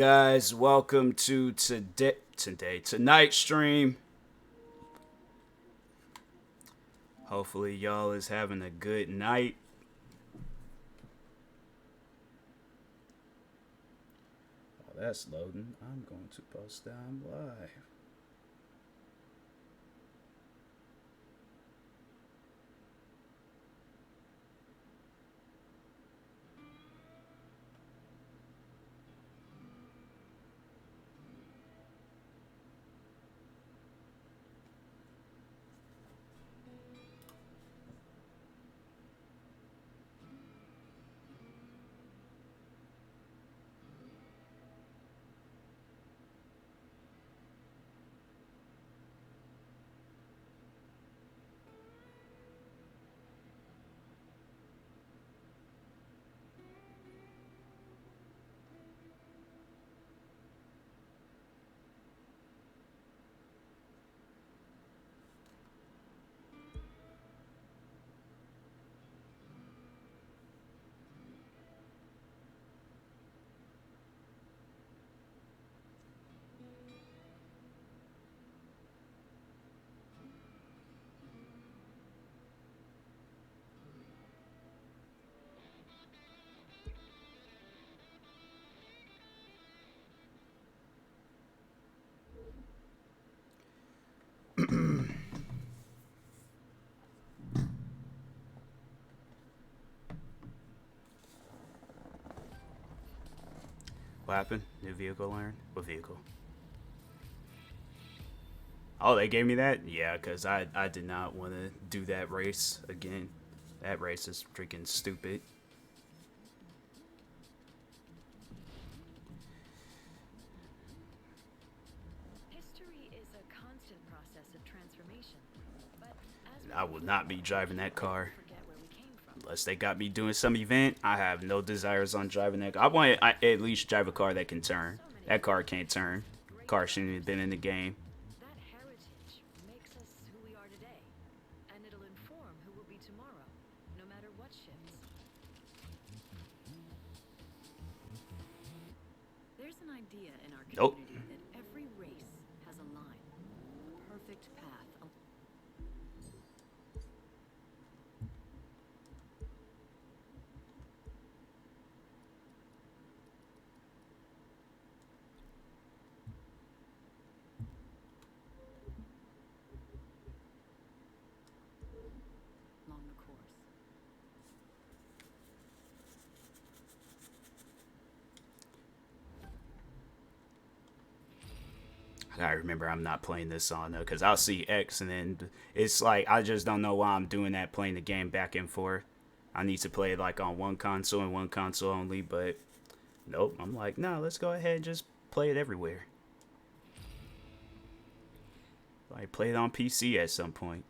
Guys, welcome to tonight's stream. Hopefully y'all is having a good night. While that's loading, I'm going to post down live. What happened? New vehicle learned? What vehicle? Oh, they gave me that? Yeah, because I did not want to do that race again. That race is freaking stupid. History is a constant process of transformation. But as I will not be driving that car. forget where we came from. Unless they got me doing some event, I have no desires on driving that. I want to at least drive a car that can turn. That car can't turn. Car shouldn't have been in the game. That heritage makes us who we are today. And it'll inform who we'll be tomorrow, no matter what shifts. There's an idea in our Nope. community that every race has a line, a perfect path. Along the course. I gotta remember I'm not playing this on though, because I'll see X and then it's like I just don't know why I'm doing that, playing the game back and forth. I need to play it like on one console and one console only, but nope. I'm like, no, let's go ahead and just play it everywhere. Like play it on PC at some point.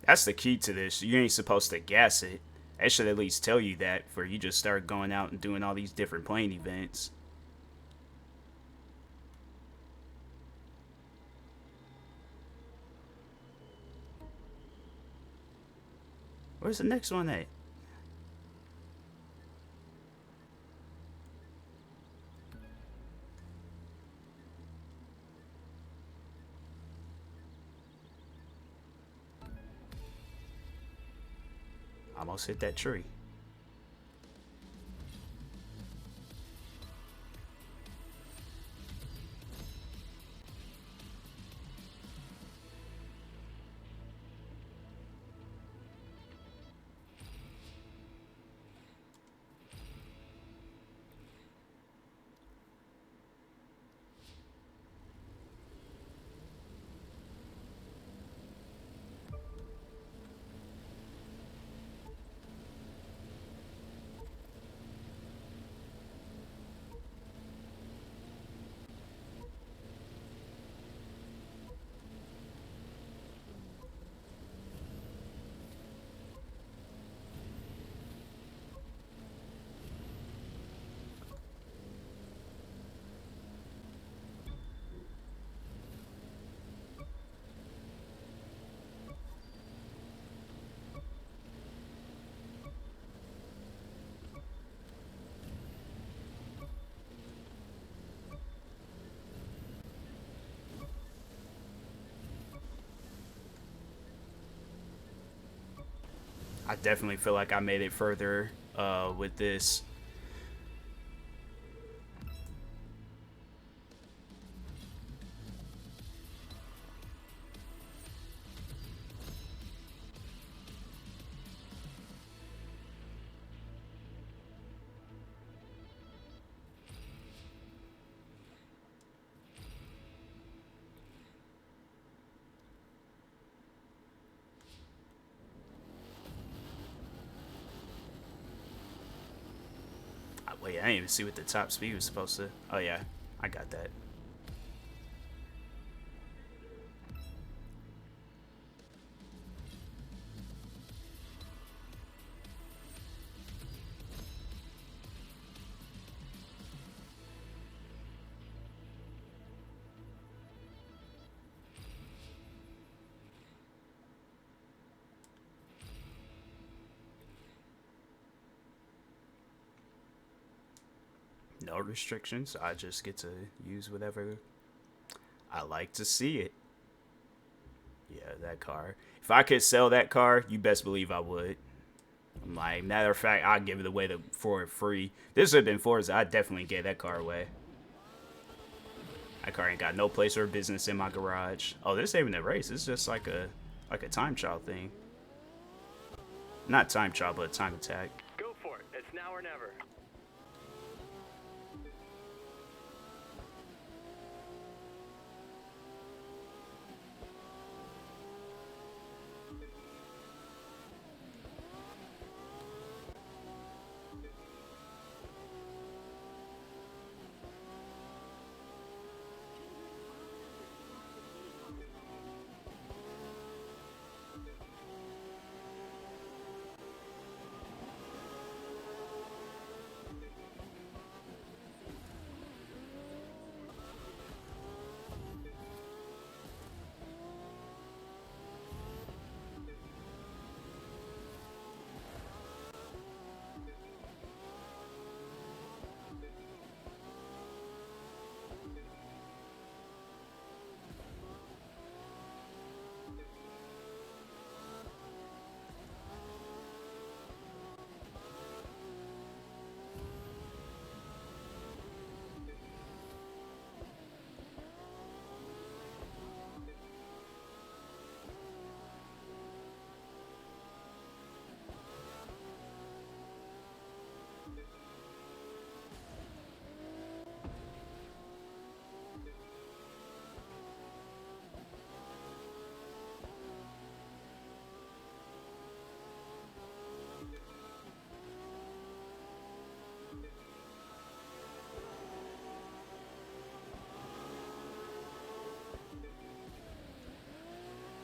That's the key to this. You ain't supposed to gas it. That should at least tell you that before you just start going out and doing all these different playing events. Where's the next one at? Almost hit that tree. I definitely feel like I made it further with this. Wait, I didn't even see what the top speed was supposed to. Oh yeah, I got that. No restrictions. I just get to use whatever I like to see it. Yeah, that car. If I could sell that car, you best believe I would. I'm like, matter of fact, I'd give it away for free. This would have been Forza. I'd definitely get that car away. That car ain't got no place or business in my garage. Oh, this ain't even a race. It's just like a time trial thing. Not time trial, but time attack. Go for it. It's now or never.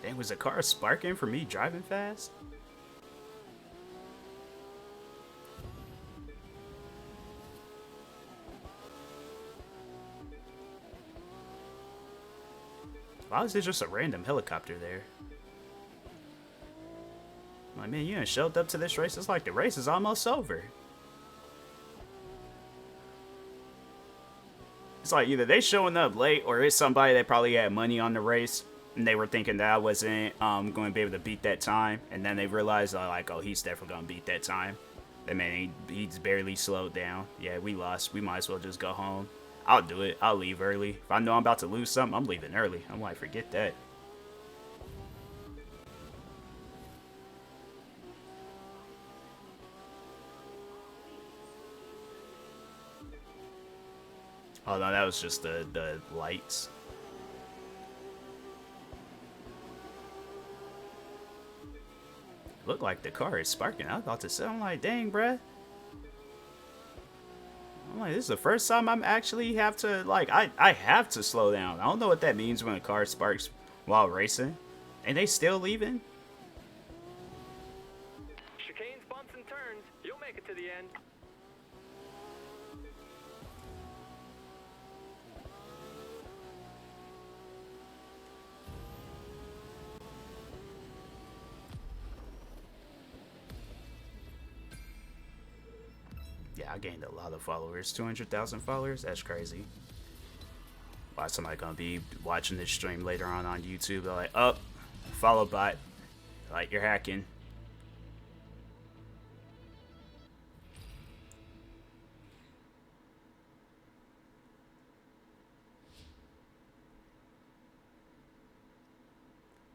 Dang, was the car sparking for me driving fast? Why was there just a random helicopter there? I'm like, man, you ain't showed up to this race. It's like the race is almost over. It's like either they showing up late or it's somebody that probably had money on the race and they were thinking that I wasn't going to be able to beat that time, and then they realized like, oh, he's definitely going to beat that time. That man, he's barely slowed down. Yeah, we lost. We might as well just go home. I'll do it. I'll leave early. If I know I'm about to lose something, I'm leaving early. I'm like, forget that. Oh no, that was just the lights. Looked like the car is sparking. I was about to say, I'm like, dang, bruh. I'm like, this is the first time I'm actually have to, like, I have to slow down. I don't know what that means when a car sparks while racing. And they still leaving? Chicanes, bumps, and turns. You'll make it to the end. Yeah, I gained a lot of followers. 200,000 followers? That's crazy. Why somebody gonna be watching this stream later on YouTube? They're like, oh, follow bot. Like, you're hacking.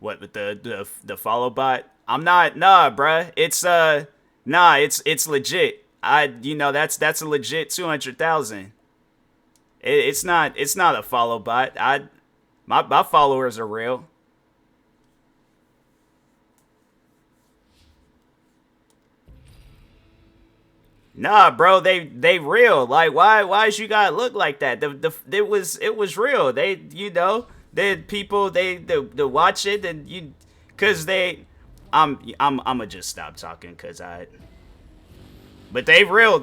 What with the follow bot? I'm not. Nah, bruh. It's legit. That's a legit 200,000. It's not a follow bot. My followers are real. Nah, bro, they real. Like why's you gotta look like that? It was real. They people they watch it and cause they I'ma just stop talking cause I but they real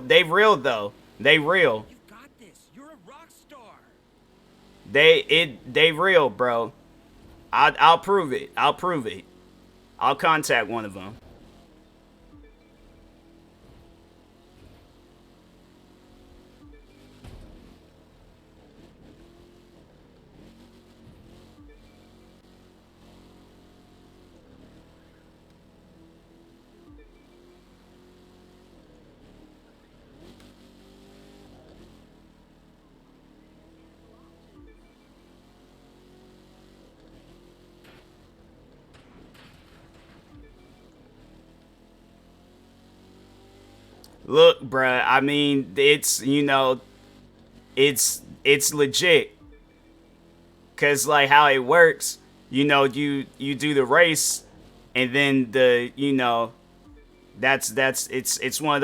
though. They real. You've got this. You're a rock star. They real, bro. I'll prove it. I'll prove it. I'll contact one of them. Look, bruh, I mean, it's legit. Cause like how it works, you do the race, and then it's one of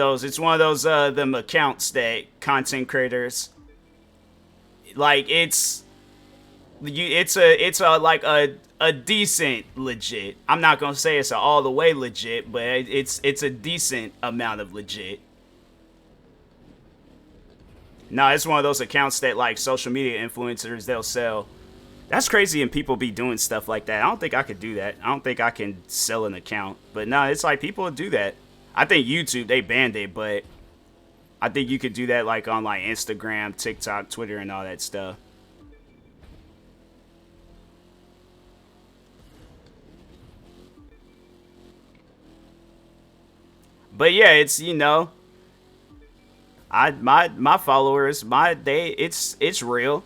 those them accounts that content creators like it's a like a decent legit. I'm not gonna say it's a all the way legit, but it's a decent amount of legit. No, it's one of those accounts that like social media influencers they'll sell. That's crazy, and people be doing stuff like that. I don't think I could do that. I don't think I can sell an account. But no, it's like people do that. I think YouTube they banned it, but I think you could do that like on like Instagram, TikTok, Twitter, and all that stuff. But yeah, it's my followers, it's real.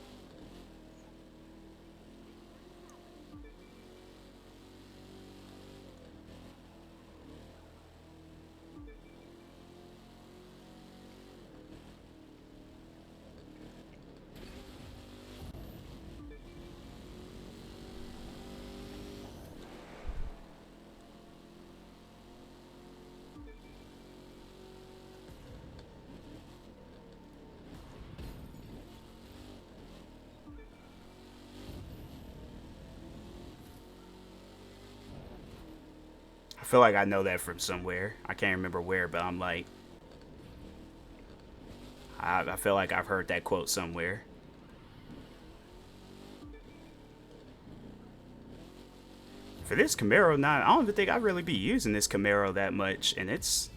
I feel like I know that from somewhere. I can't remember where, but I'm like, I feel like I've heard that quote somewhere. For this Camaro, I don't even think I really be using this Camaro that much, and that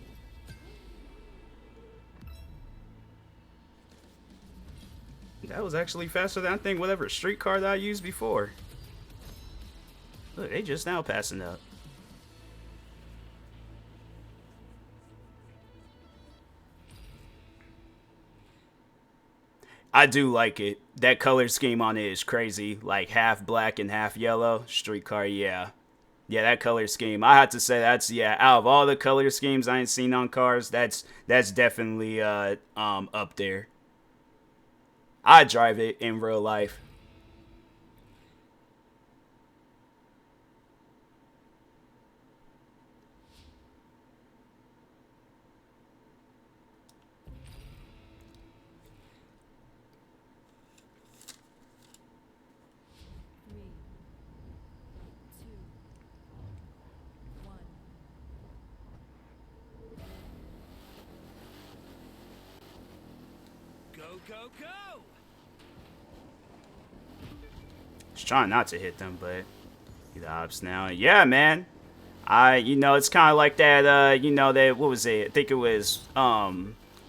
was actually faster than I think whatever street car that I used before. Look, they just now passing up. I do like it. That color scheme on it is crazy. Like half black and half yellow. Streetcar, yeah. Yeah, that color scheme. I have to say that's out of all the color schemes I ain't seen on cars, that's definitely up there. I drive it in real life. Three, two, one. Go, go, go! Just trying not to hit them, but the ops now. Yeah, man. It's kind of like that. That what was it? I think it was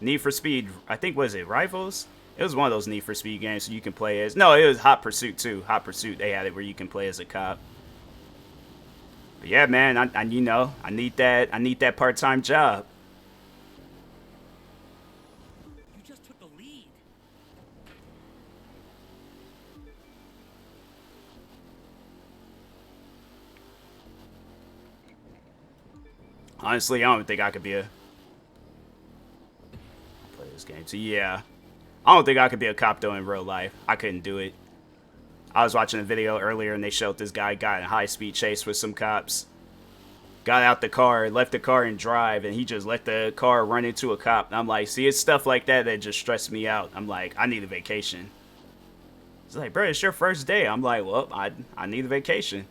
Need for Speed. I think was it Rivals. It was one of those Need for Speed games so you can play as. No, it was Hot Pursuit too. Hot Pursuit. They had it where you can play as a cop. But yeah, man. I need that. I need that part-time job. You just took the lead. Honestly, I don't think I could be a play this game. So yeah, I don't think I could be a cop though in real life. I couldn't do it. I was watching a video earlier and they showed this guy got in a high-speed chase with some cops. Got out the car, left the car in drive, and he just let the car run into a cop. And I'm like, see, it's stuff like that that just stressed me out. I'm like, I need a vacation. He's like, bro, it's your first day. I'm like, well, I need a vacation.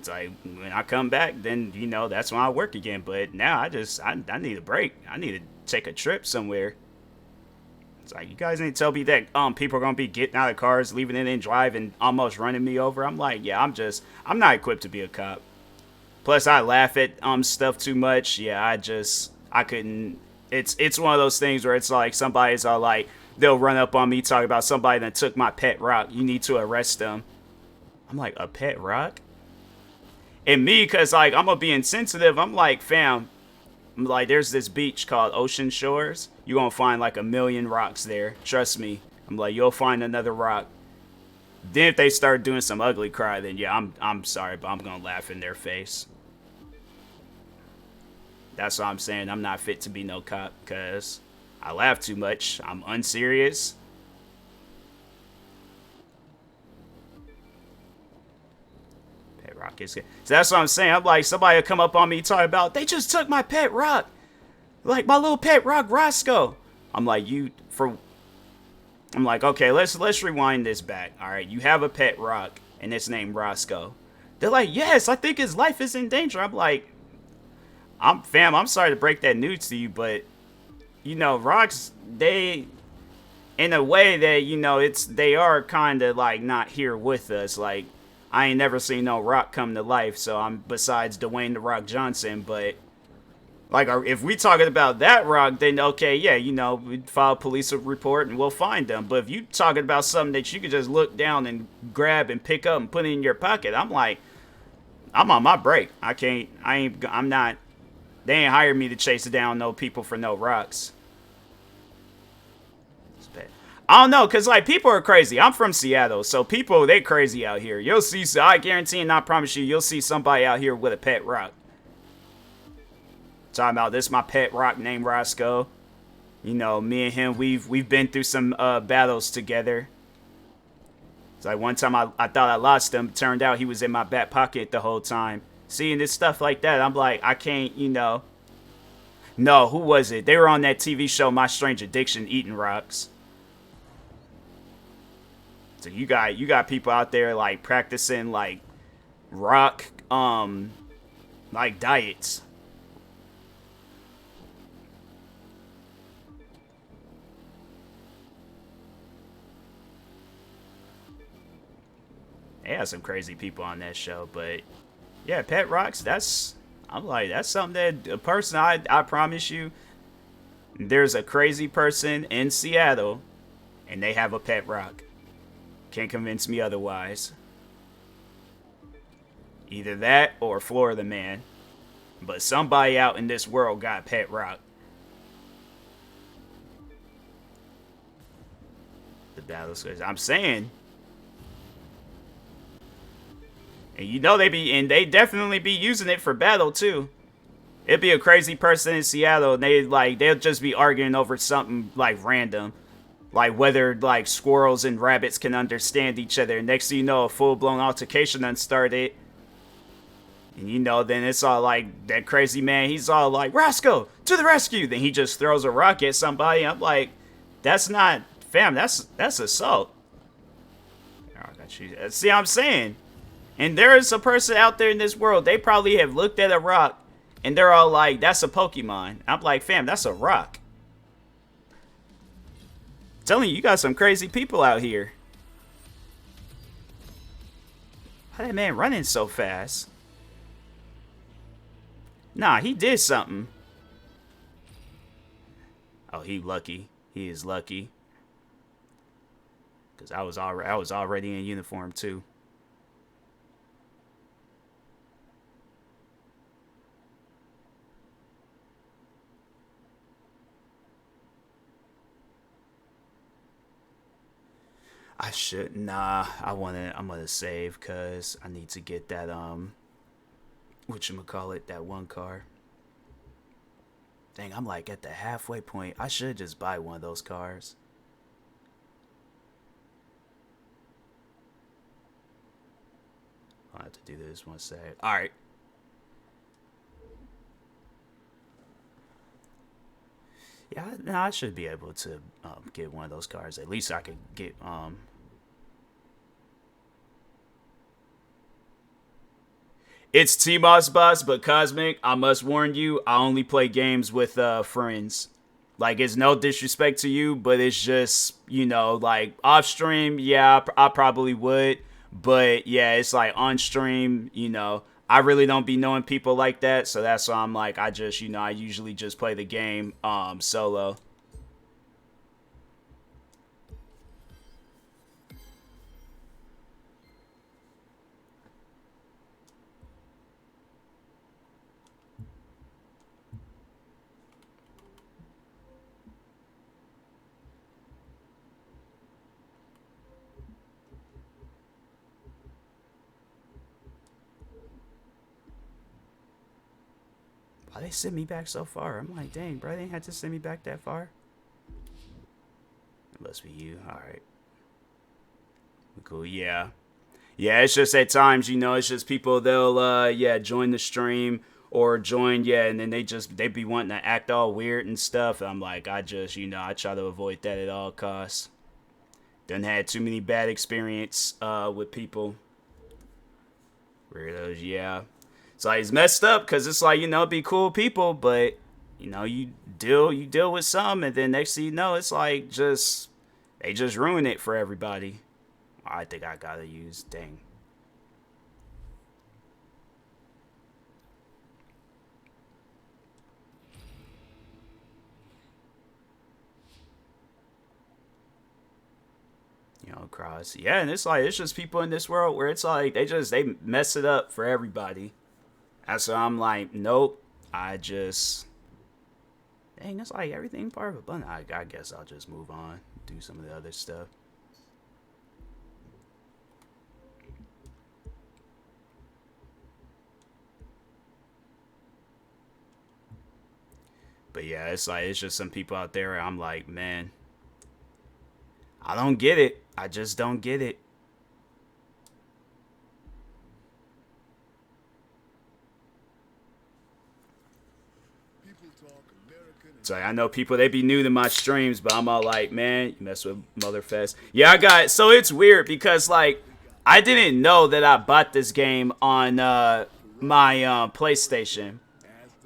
It's like, when I come back, then, you know, that's when I work again. But now I need a break. I need to take a trip somewhere. It's like, you guys need to tell me that people are going to be getting out of cars, leaving it in drive, and almost running me over. I'm like, yeah, I'm not equipped to be a cop. Plus, I laugh at stuff too much. Yeah, I couldn't. It's one of those things where it's like somebody's all like, they'll run up on me talking about somebody that took my pet rock. You need to arrest them. I'm like, a pet rock? And me, because like I'm gonna be insensitive. I'm like, fam. I'm like, there's this beach called Ocean Shores. You're gonna find like 1,000,000 rocks there. Trust me. I'm like, you'll find another rock. Then if they start doing some ugly cry, then yeah, I'm sorry, but I'm gonna laugh in their face. That's what I'm saying. I'm not fit to be no cop because I laugh too much. I'm unserious. Pet rock is good. So that's what I'm saying. I'm like, somebody will come up on me talking about, they just took my pet rock. Like my little pet rock, Roscoe. I'm like, I'm like, okay, let's rewind this back. All right, you have a pet rock, and it's named Roscoe. They're like, yes, I think his life is in danger. I'm like, I'm sorry to break that news to you, but you know, rocks, they, in a way that, you know, they are kind of like not here with us. Like, I ain't never seen no rock come to life. So I'm besides Dwayne the Rock Johnson, but. Like, if we talking about that rock, then okay, yeah, you know, we'd file a police report and we'll find them. But if you talking about something that you could just look down and grab and pick up and put it in your pocket, I'm like, I'm on my break. I'm not, they ain't hired me to chase down no people for no rocks. I don't know, because, like, people are crazy. I'm from Seattle, so people, they crazy out here. You'll see, so I guarantee and I promise you'll see somebody out here with a pet rock. Talking about this, my pet rock named Roscoe. You know, me and him, we've been through some battles together. It's like one time I thought I lost him. Turned out he was in my back pocket the whole time. Seeing this stuff like that, I'm like, I can't, you know. No, who was it? They were on that TV show, My Strange Addiction, eating rocks. So you got people out there like practicing like rock like diets. They had some crazy people on that show, but yeah, pet rocks, I'm like, that's something that a person, I promise you, there's a crazy person in Seattle and they have a pet rock. Can't convince me otherwise. Either that or Florida Man. But somebody out in this world got pet rock. The battles, I'm saying. And you know they definitely be using it for battle too. It'd be a crazy person in Seattle and they'll just be arguing over something like random. Like whether like squirrels and rabbits can understand each other. Next thing you know, a full-blown altercation done started. And you know, then it's all like that crazy man, he's all like, Roscoe, to the rescue. Then he just throws a rock at somebody. I'm like, that's not, fam, that's assault. Oh, I got you. See what I'm saying? And there is a person out there in this world, they probably have looked at a rock and they're all like, that's a Pokemon. I'm like, fam, that's a rock. I'm telling you, you got some crazy people out here. How that man running so fast? Nah, he did something. Oh, he lucky. He is lucky. Cause I was already in uniform too. I should, nah, I'm gonna save cause I need to get that whatchamacallit, that one car. Dang, I'm like at the halfway point. I should just buy one of those cars. I'll have to do this one sec. Alright. Yeah, no, I should be able to get one of those cars. At least I could get It's TMossBoss, but Cosmic, I must warn you, I only play games with friends. Like, it's no disrespect to you, but it's just, you know, like, off stream, yeah, I probably would. But, yeah, it's like on stream, you know, I really don't be knowing people like that. So that's why I'm like, I just, you know, I usually just play the game solo. Why they sent me back so far? I'm like, dang, bro, they didn't have to send me back that far. It must be you. All right. Cool. Yeah. Yeah, it's just at times, you know, it's just people, they'll, yeah, join the stream or join, yeah, and then they be wanting to act all weird and stuff. I'm like, I just, you know, I try to avoid that at all costs. Done had too many bad experience with people. Weirdos, yeah. It's like, it's messed up because it's like, you know, be cool people, but, you know, you deal with some, and then next thing you know, it's like, they just ruin it for everybody. I think I gotta use, dang. You know, cross. Yeah, and it's like, it's just people in this world where it's like, they mess it up for everybody. And so I'm like, nope, I just, dang, it's like everything part of a button. I guess I'll just move on, do some of the other stuff. But yeah, it's like, it's just some people out there where I'm like, man, I don't get it. I just don't get it. So I know people, they be new to my streams, but I'm all like, man, you mess with Motherfest. Yeah, I got it. So it's weird because, like, I didn't know that I bought this game on my PlayStation.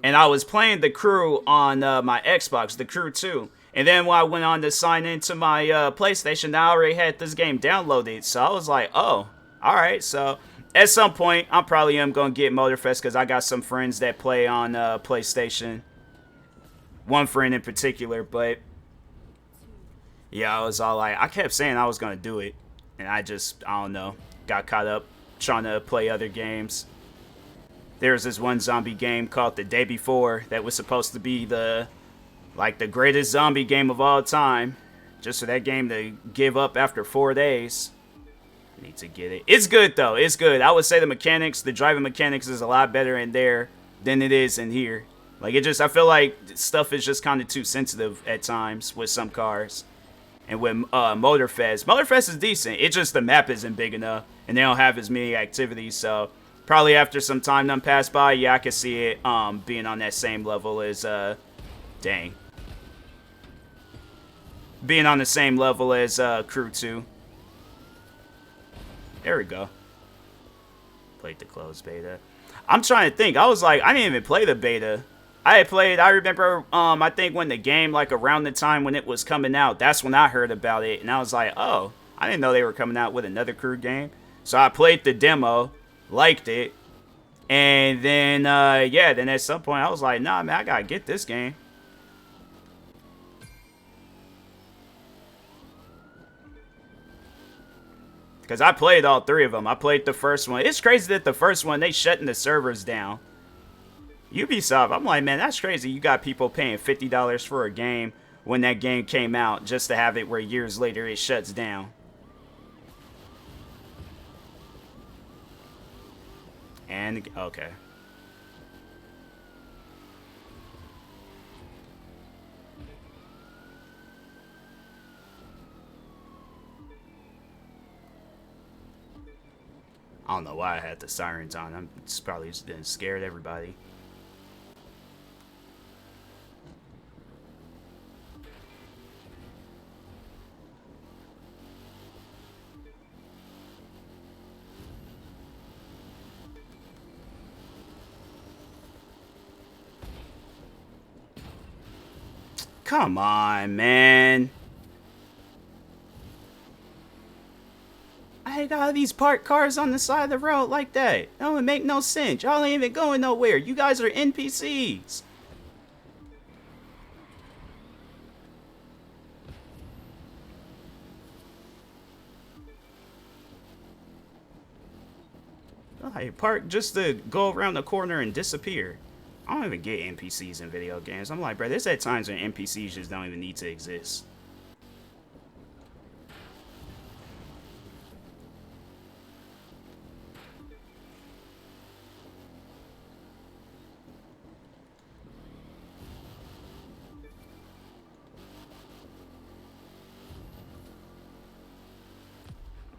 And I was playing The Crew on my Xbox, The Crew 2. And then when I went on to sign into my PlayStation, I already had this game downloaded. So I was like, oh, all right. So at some point, I probably am going to get Motorfest because I got some friends that play on PlayStation. One friend in particular, but yeah, I was all like, I kept saying I was going to do it. And I don't know, got caught up trying to play other games. There's this one zombie game called The Day Before that was supposed to be the greatest zombie game of all time. Just for that game to give up after 4 days. Need to get it. It's good though. It's good. I would say the driving mechanics is a lot better in there than it is in here. Like, I feel like stuff is just kind of too sensitive at times with some cars. And with Motorfest is decent. It's just the map isn't big enough, and they don't have as many activities. So probably after some time done pass by, yeah, I can see it being on that same level as being on the same level as Crew 2. There we go. Played the closed beta. I'm trying to think. I was like, I didn't even play the beta. I remember, I think when the game, like, around the time when it was coming out, that's when I heard about it. And I was like, oh, I didn't know they were coming out with another Crew game. So I played the demo, liked it. And then, yeah, then at some point I was like, nah, man, I gotta get this game. Because I played all three of them. I played the first one. It's crazy that the first one, they shutting the servers down. Ubisoft, I'm like, man, that's crazy. You got people paying $50 for a game when that game came out just to have it where years later it shuts down. And, okay. I don't know why I had the sirens on. I'm just probably just scared everybody. Come on, man. I got all these parked cars on the side of the road like that. That don't make no sense. Y'all ain't even going nowhere. You guys are NPCs. Like, park just to go around the corner and disappear. I don't even get NPCs in video games. I'm like, bro, there's at times when NPCs just don't even need to exist.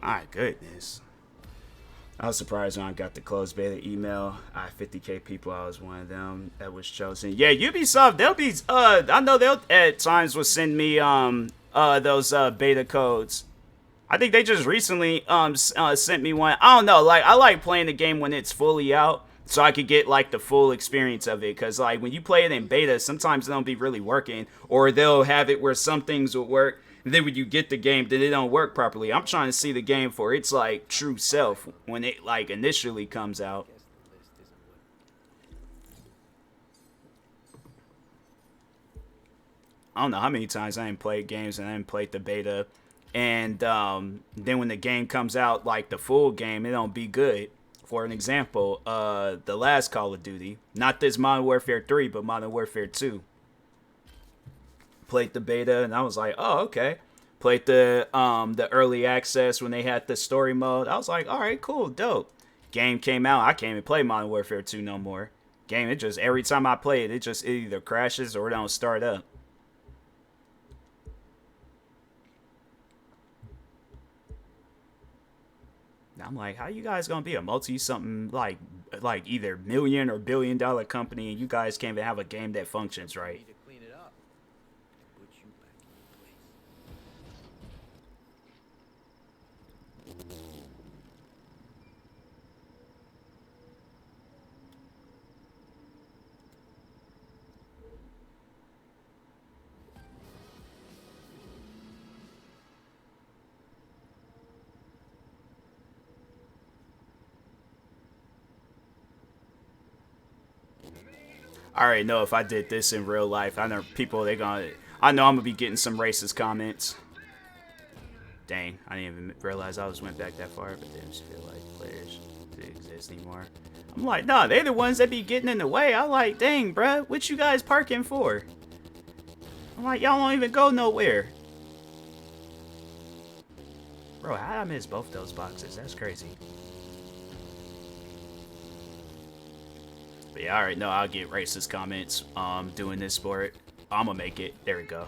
My goodness. I was surprised when I got the closed beta email. 50K people, I was one of them that was chosen. Yeah, Ubisoft, they'll be, I know they'll at times will send me, those, beta codes. I think they just recently, sent me one. I don't know, like, I like playing the game when it's fully out, so I could get, like, the full experience of it. Because, like, when you play it in beta, sometimes it don't be really working, or they'll have it where some things will work. And then when you get the game, then it don't work properly. I'm trying to see the game for its like true self when it like initially comes out. I don't know how many times I ain't played games and I ain't played the beta, and then when the game comes out, like the full game, it don't be good. For an example, the last Call of Duty, not this Modern Warfare 3, but Modern Warfare 2. Played the beta and I was like, oh, okay. Played the early access when they had the story mode. I was like, all right, cool, dope. Game came out. I can't even play Modern Warfare 2 no more. Game, it just every time I play it, it either crashes or it don't start up. I'm like, how you guys gonna be a multi-something like either million or billion-dollar company and you guys can't even have a game that functions right? I already know if I did this in real life, I know I'm gonna be getting some racist comments. Dang, I didn't even realize I went back that far, but didn't feel like players didn't exist anymore. I'm like, nah, they're the ones that be getting in the way. I like, dang, bruh, what you guys parking for? I'm like, y'all don't even go nowhere. Bro, how did I miss both those boxes? That's crazy. But yeah, alright, no, I'll get racist comments doing this sport. I'm gonna make it. There we go.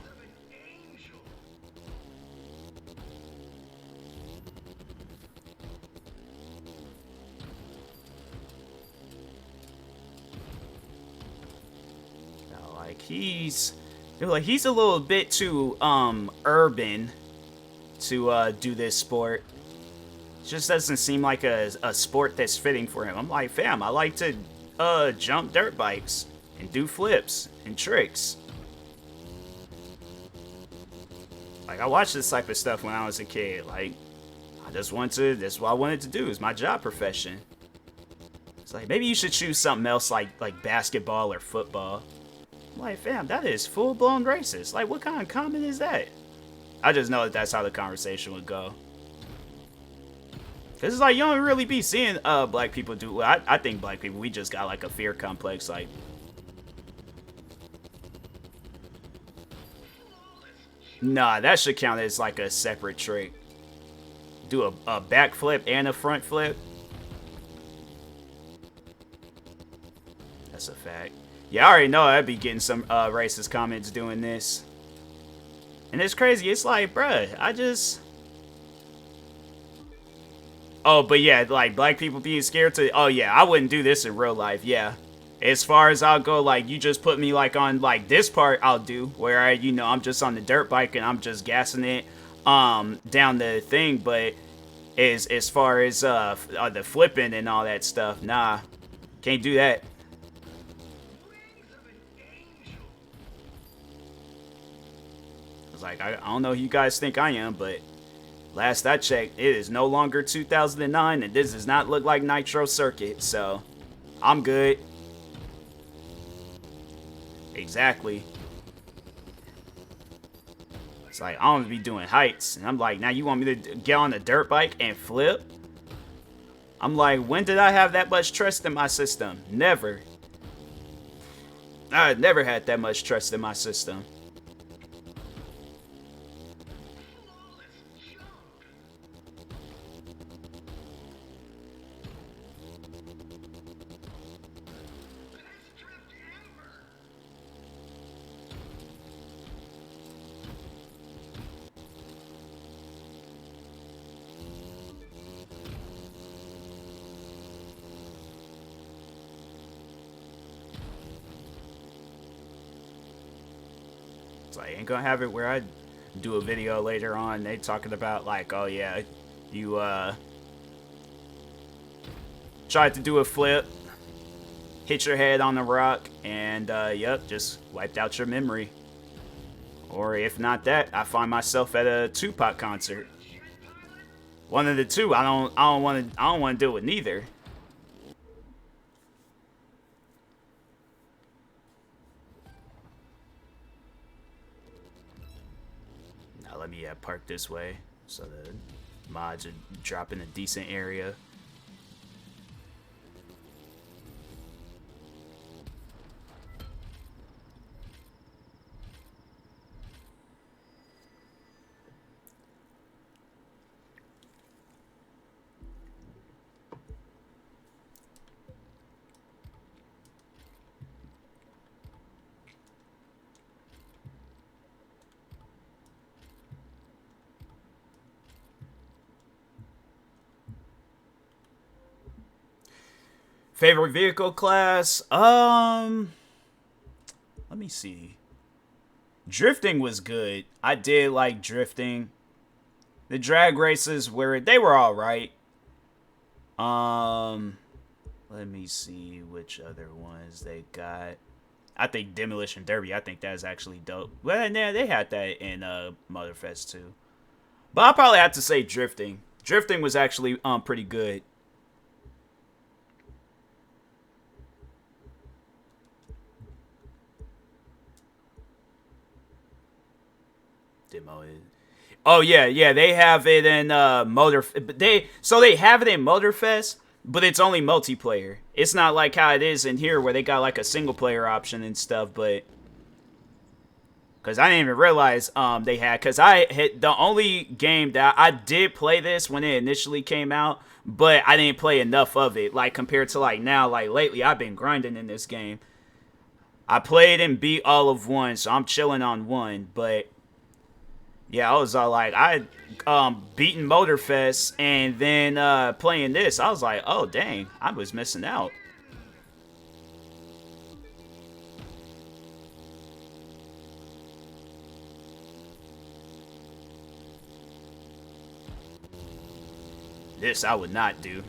Now, like he's a little bit too urban to do this sport. It just doesn't seem like a sport that's fitting for him. I'm like, fam, I like to jump dirt bikes and do flips and tricks. Like, I watched this type of stuff when I was a kid. Like, that's what I wanted to do. It's my job profession. It's like, maybe you should choose something else like basketball or football. I'm like, fam, that is full-blown racist. Like, what kind of comment is that? I just know that that's how the conversation would go. Cause it's like you don't really be seeing black people do. Well, I think black people, we just got like a fear complex. Like, nah, that should count as like a separate trick. Do a backflip and a front flip. That's a fact. Yeah, I already know I'd be getting some racist comments doing this. And it's crazy. It's like, bruh, Oh, but yeah, like black people being scared to. Oh yeah, I wouldn't do this in real life. Yeah, as far as I'll go, like you just put me like on like this part, I'll do where I'm just on the dirt bike and I'm just gassing it, down the thing. But as far as the flipping and all that stuff, nah, can't do that. It's like I don't know who you guys think I am, but last I checked, it is no longer 2009, and this does not look like Nitro Circuit, so I'm good. Exactly. It's like, I don't be doing heights, and I'm like, now you want me to get on a dirt bike and flip? I'm like, when did I have that much trust in my system? Never. I never had that much trust in my system. I ain't gonna have it where I do a video later on. They talking about like, oh yeah, you tried to do a flip, hit your head on the rock, and yep, just wiped out your memory. Or if not that, I find myself at a Tupac concert. One of the two. I don't want to deal with neither. Let me park this way so the mods are drop in a decent area. Favorite vehicle class? Let me see. Drifting was good. I did like drifting. The drag races they were all right. Let me see which other ones they got. I think Demolition Derby. I think that's actually dope. Well, yeah, they had that in Motorfest too. But I'll probably have to say drifting. Drifting was actually pretty good. Demo. Oh yeah, they have it in they have it in Motorfest, but it's only multiplayer. It's not like how it is in here where they got like a single player option and stuff, but because I didn't even realize they had, because I hit the only game that I did play this when it initially came out, but I didn't play enough of it, like compared to like now, like lately I've been grinding in this game. I played and beat all of 1, so I'm chilling on 1, but yeah, I was like, I beating Motorfest and then playing this. I was like, oh dang, I was missing out. This I would not do.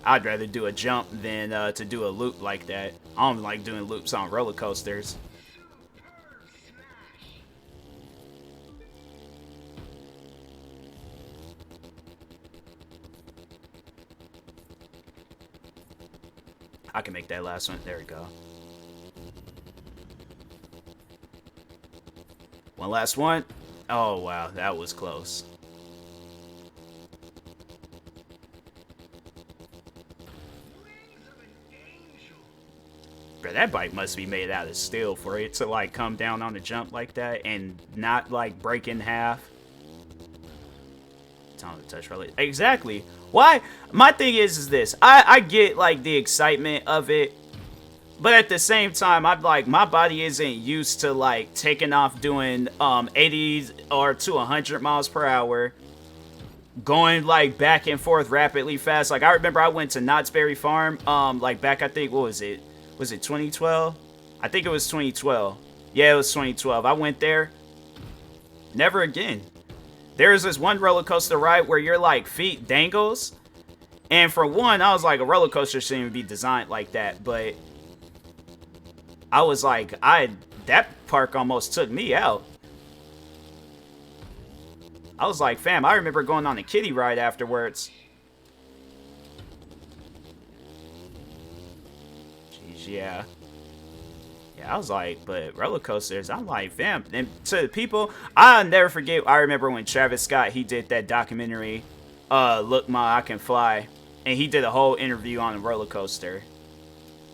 I'd rather do a jump than to do a loop like that. I don't like doing loops on roller coasters. I can make that last one. There we go. One last one. Oh, wow. That was close. Bro, that bike must be made out of steel for it to, like, come down on the jump like that and not, like, break in half. Time to touch release. Exactly. Why? My thing is this. I get, like, the excitement of it. But at the same time, I'm like, my body isn't used to, like, taking off doing 80 or to 100 miles per hour. going like back and forth rapidly fast. Like I remember I went to Knott's Berry Farm, like back I think what was it? Was it 2012? I think it was 2012. Yeah, it was 2012. I went there. Never again. There's this one roller coaster ride where your like feet dangles. And for one, I was like, a roller coaster shouldn't even be designed like that. But I was like, that park almost took me out. I was like, fam, I remember going on a kiddie ride afterwards. Jeez, yeah. Yeah, I was like, but roller coasters, I'm like, fam. And to the people, I'll never forget, I remember when Travis Scott, he did that documentary, Look Ma, I Can Fly. And he did a whole interview on a roller coaster.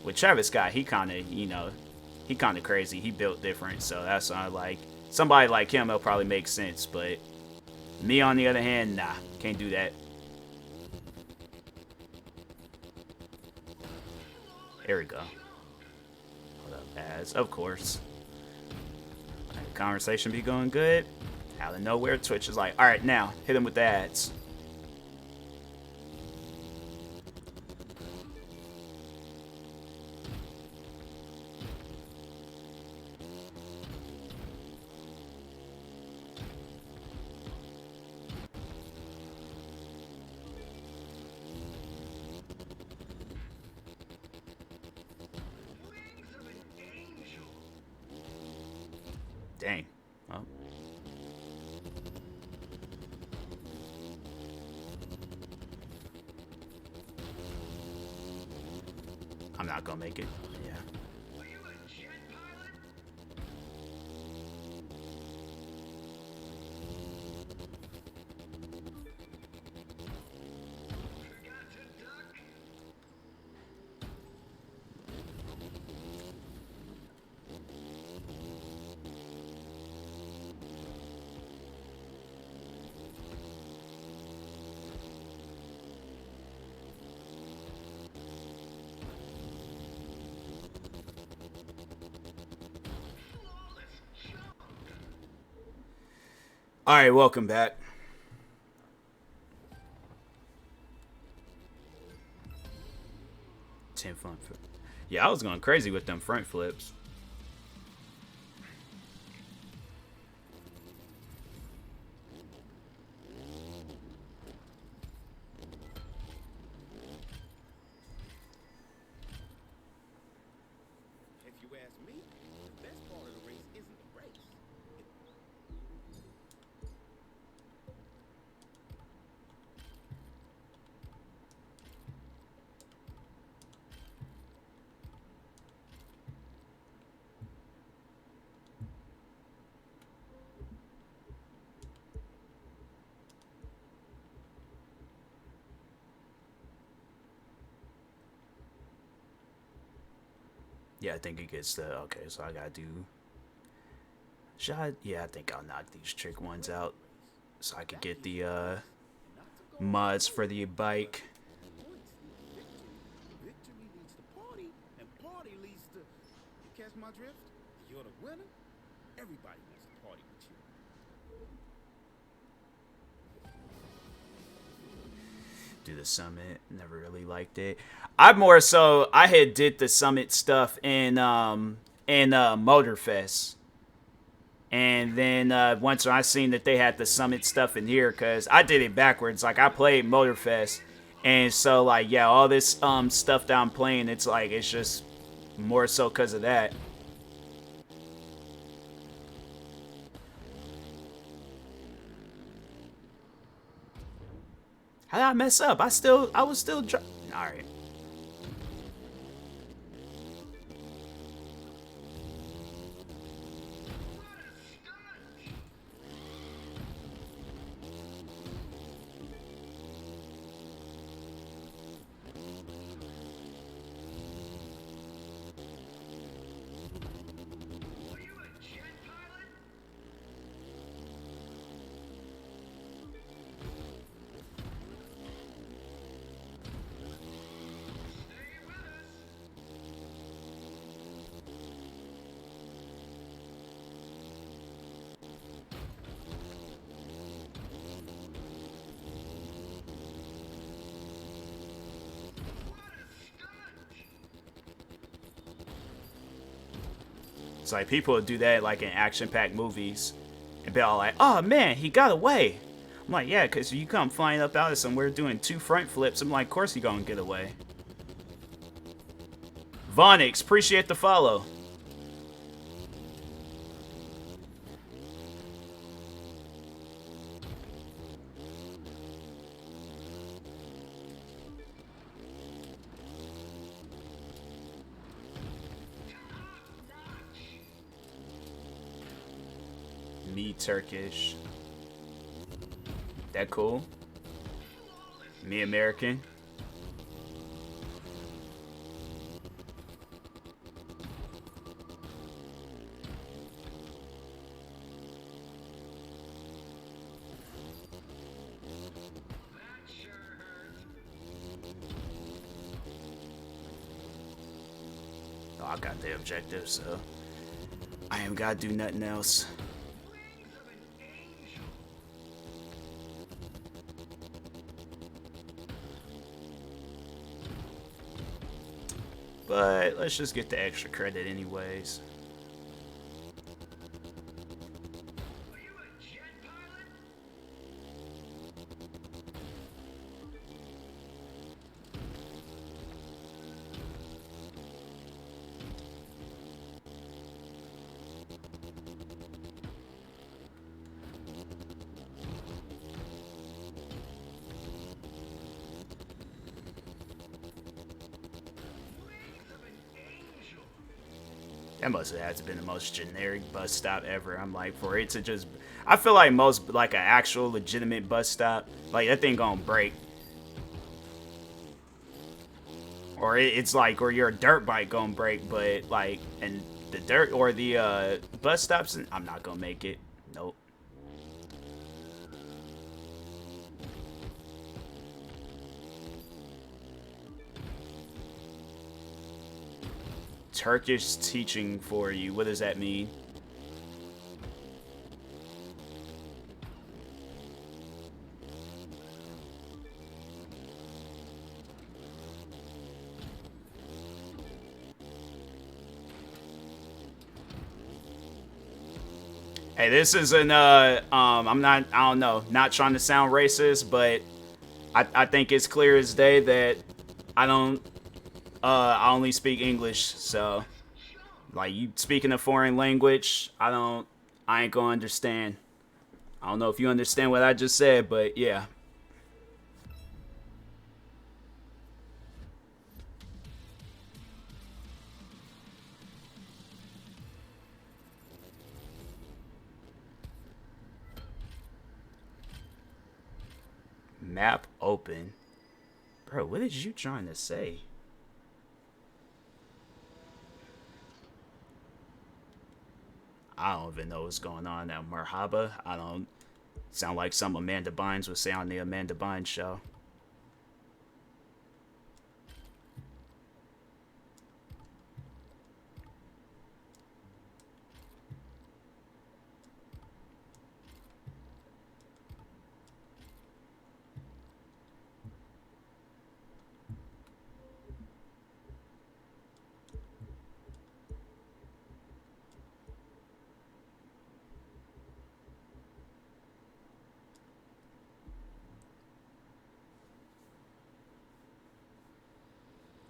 With Travis Scott, he kind of, you know, he kind of crazy. He built different, so that's why I like, somebody like him, it'll probably make sense, but me, on the other hand, nah, can't do that. There we go. Hold up, ads, of course. Conversation be going good. Out of nowhere, Twitch is like, all right, now hit him with the ads. Dang. Well. I'm not gonna make it. Yeah. All right, welcome back. Front flip. Yeah, I was going crazy with them front flips. If you ask me, the best part of the race isn't the race. Yeah, I think it gets the okay. So I gotta do. Should I? Yeah, I think I'll knock these trick ones out so I can get the mods for the bike. Victory leads to party, and party leads to... You catch my drift? You're the winner. Everybody wants to party with you. Do the summit. Never really liked it. I had did the summit stuff in Motorfest. And then once I seen that they had the summit stuff in here, because I did it backwards. Like I played Motorfest. And so like yeah, all this stuff that I'm playing, it's like it's just more so because of that. How did I mess up? I was still alright. It's like people would do that like in action-packed movies and be all like, oh man, he got away. I'm like, yeah, because you come flying up out of somewhere doing 2 front flips. I'm like, of course he gonna get away. Vonix, appreciate the follow. Me Turkish. That cool? Me American. Oh, I got the objective, so I ain't gotta do nothing else. But let's just get the extra credit anyways. That must have had to been the most generic bus stop ever. I'm like, for it to just... I feel like most, like, an actual legitimate bus stop, like, that thing gonna break. Or it's like, or your dirt bike gonna break, but, like, and the dirt, or the, bus stops, I'm not gonna make it. Nope. Turkish teaching for you. What does that mean? Hey, this isn't I'm not, I don't know, not trying to sound racist, but I think it's clear as day that I only speak English, so like you speaking a foreign language, I ain't gonna understand. I don't know if you understand what I just said, but yeah. Map open. Bro, what is you trying to say? I don't even know what's going on now. Merhaba. I don't sound like some Amanda Bynes would say on the Amanda Bynes show.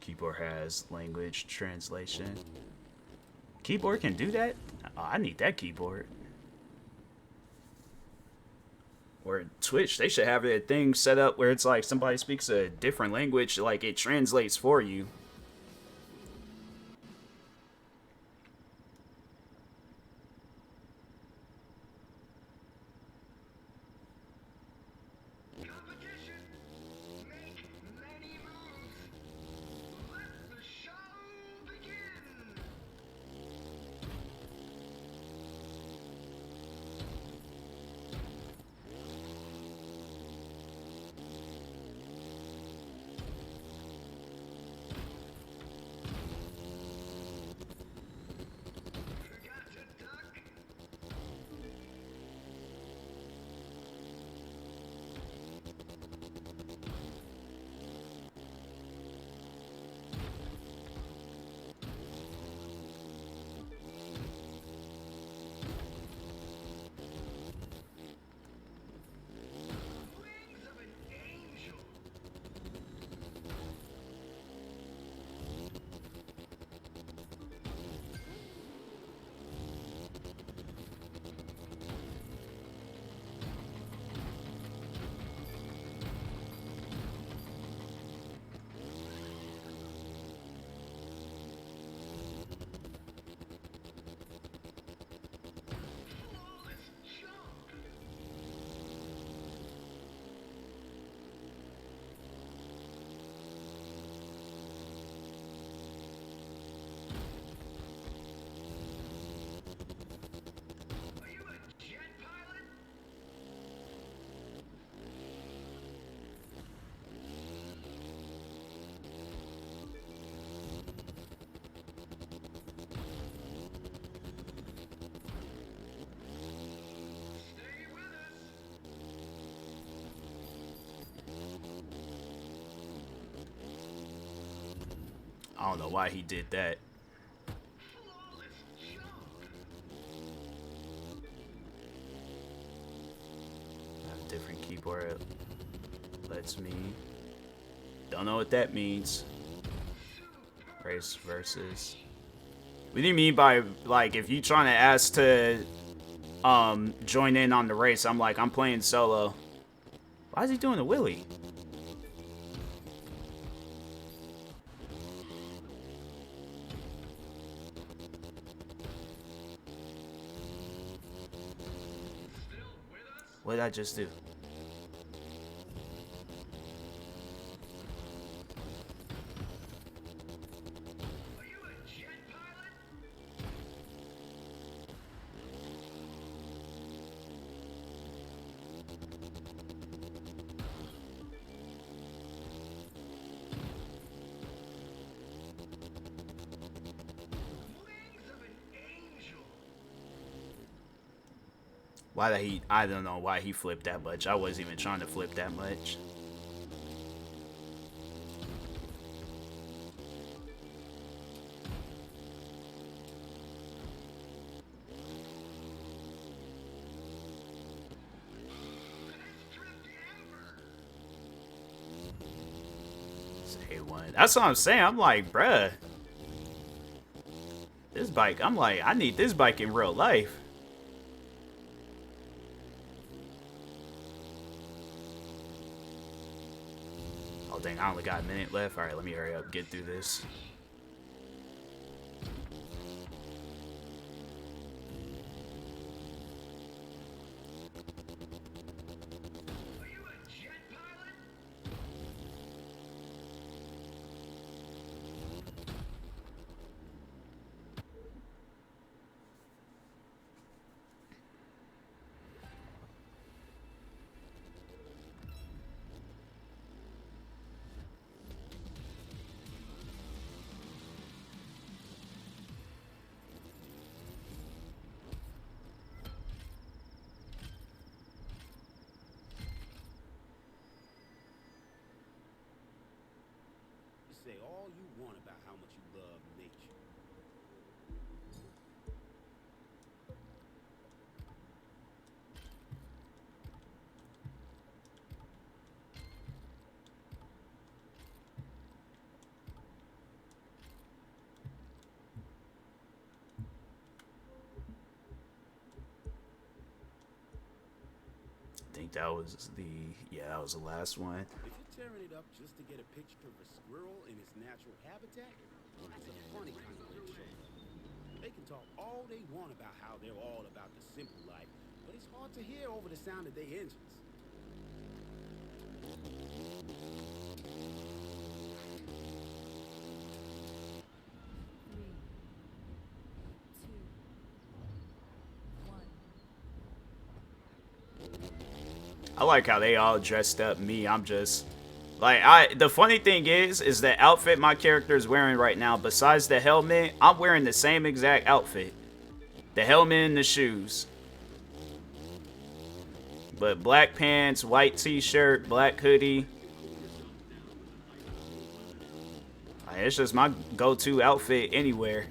Keyboard has language translation. Keyboard can do that? Oh, I need that keyboard. Or Twitch, they should have a thing set up where it's like somebody speaks a different language, like it translates for you. I don't know why he did that. I have a different keyboard. Lets me. Don't know what that means. Race versus. What do you mean by, like, if you trying to ask to join in on the race, I'm like, I'm playing solo. Why is he doing a wheelie? What did I just do? Why did he? I don't know why he flipped that much. I wasn't even trying to flip that much. Say one. That's what I'm saying. I'm like, bruh. This bike, I'm like, I need this bike in real life. Oh dang, I only got a minute left. Alright, let me hurry up, get through this. Say all you want about how much you love nature. I think that was the, yeah, that was the last one. If you're tearing it up just to get a picture of a squirrel in its natural habitat, well, that's a funny kind of way to show love. They can talk all they want about how they're all about the simple life, but it's hard to hear over the sound of their engines. I like how they all dressed up. Me, I'm just like, the funny thing is the outfit my character is wearing right now, besides the helmet, I'm wearing the same exact outfit. The helmet and the shoes. But black pants, white t-shirt, black hoodie. Like, it's just my go-to outfit anywhere.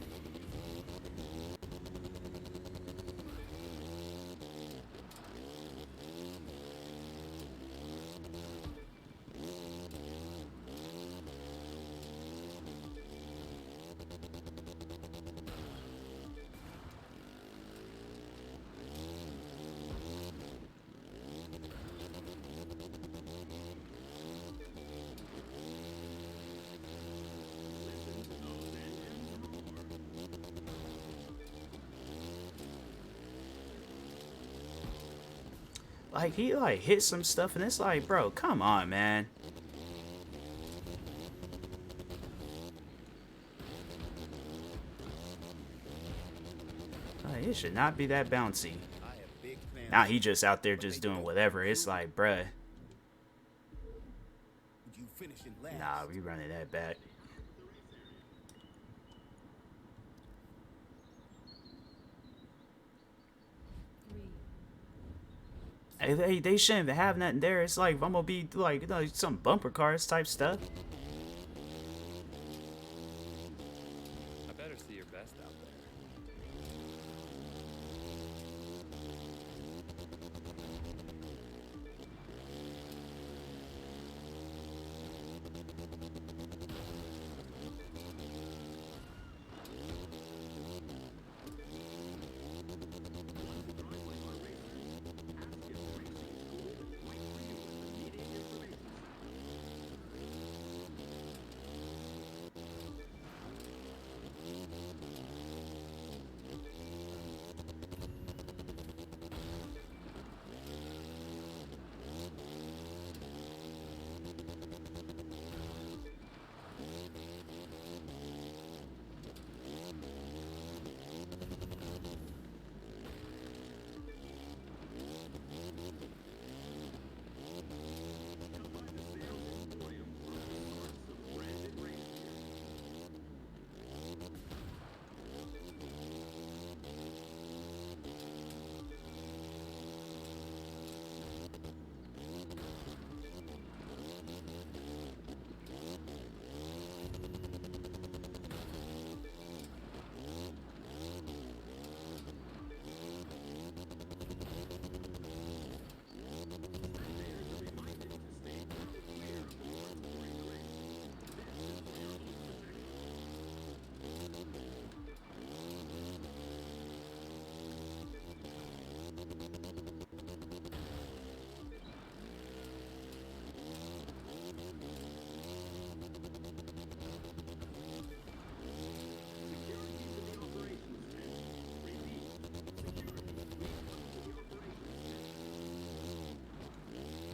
Like, he, like, hit some stuff, and it's like, bro, come on, man. Like, it should not be that bouncy. Now he just out there just doing whatever. It's like, bruh. Nah, we running that back. They shouldn't have nothing there. It's like, I'm gonna be like, you know, some bumper cars type stuff. see your best out there.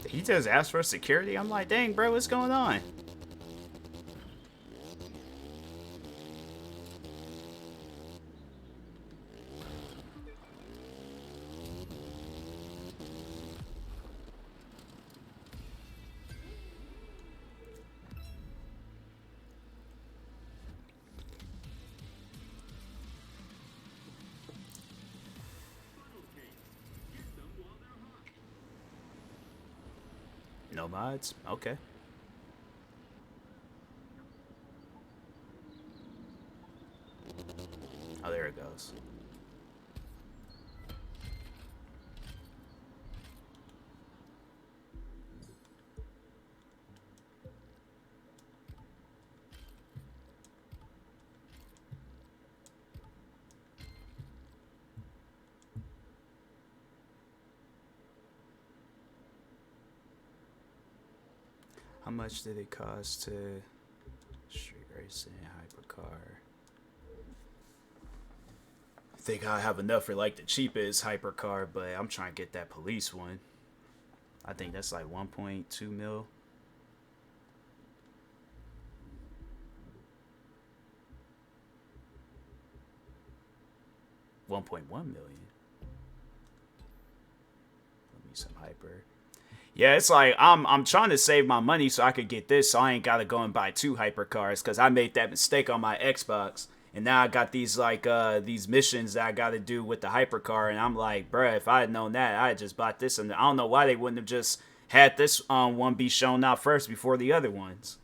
He just asked for security. I'm like, dang, bro, what's going on? No mods? Okay. Oh, there it goes. How much did it cost to street racing hypercar? I think I have enough for like the cheapest hypercar, but I'm trying to get that police one. I think that's like 1.2 mil. $1.1 million. Let me some hyper. Yeah, it's like I'm trying to save my money so I could get this, so I ain't gotta go and buy 2 hypercars, because I made that mistake on my Xbox, and now I got these like these missions that I gotta do with the hypercar, and I'm like, bruh, if I had known that, I had just bought this, and I don't know why they wouldn't have just had this one be shown out first before the other ones.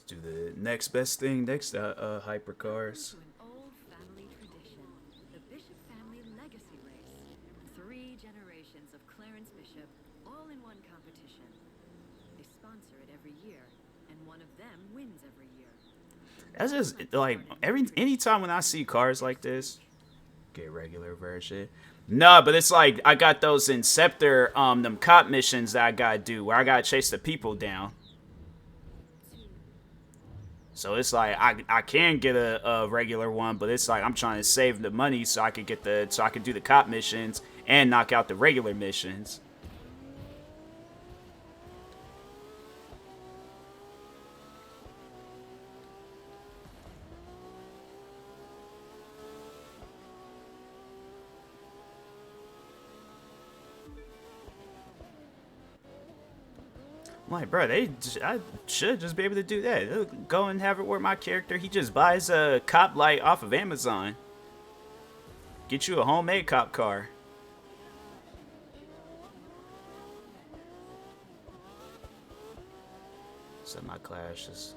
Do the next best thing next hypercars. To an old family tradition, the Bishop family legacy race. 3 generations of Clarence Bishop, all in one competition. They sponsor it every year, and one of them wins every year. That's just like anytime when I see cars like this, get regular version. Nah, but it's like I got those Inceptor them cop missions that I gotta do where I gotta chase the people down. So it's like I can get a regular one, but it's like I'm trying to save the money so I could get so I could do the cop missions and knock out the regular missions. like, bro, I should just be able to do that. They'll go and have it where my character, he just buys a cop light off of Amazon. Get you a homemade cop car. Semi-clash is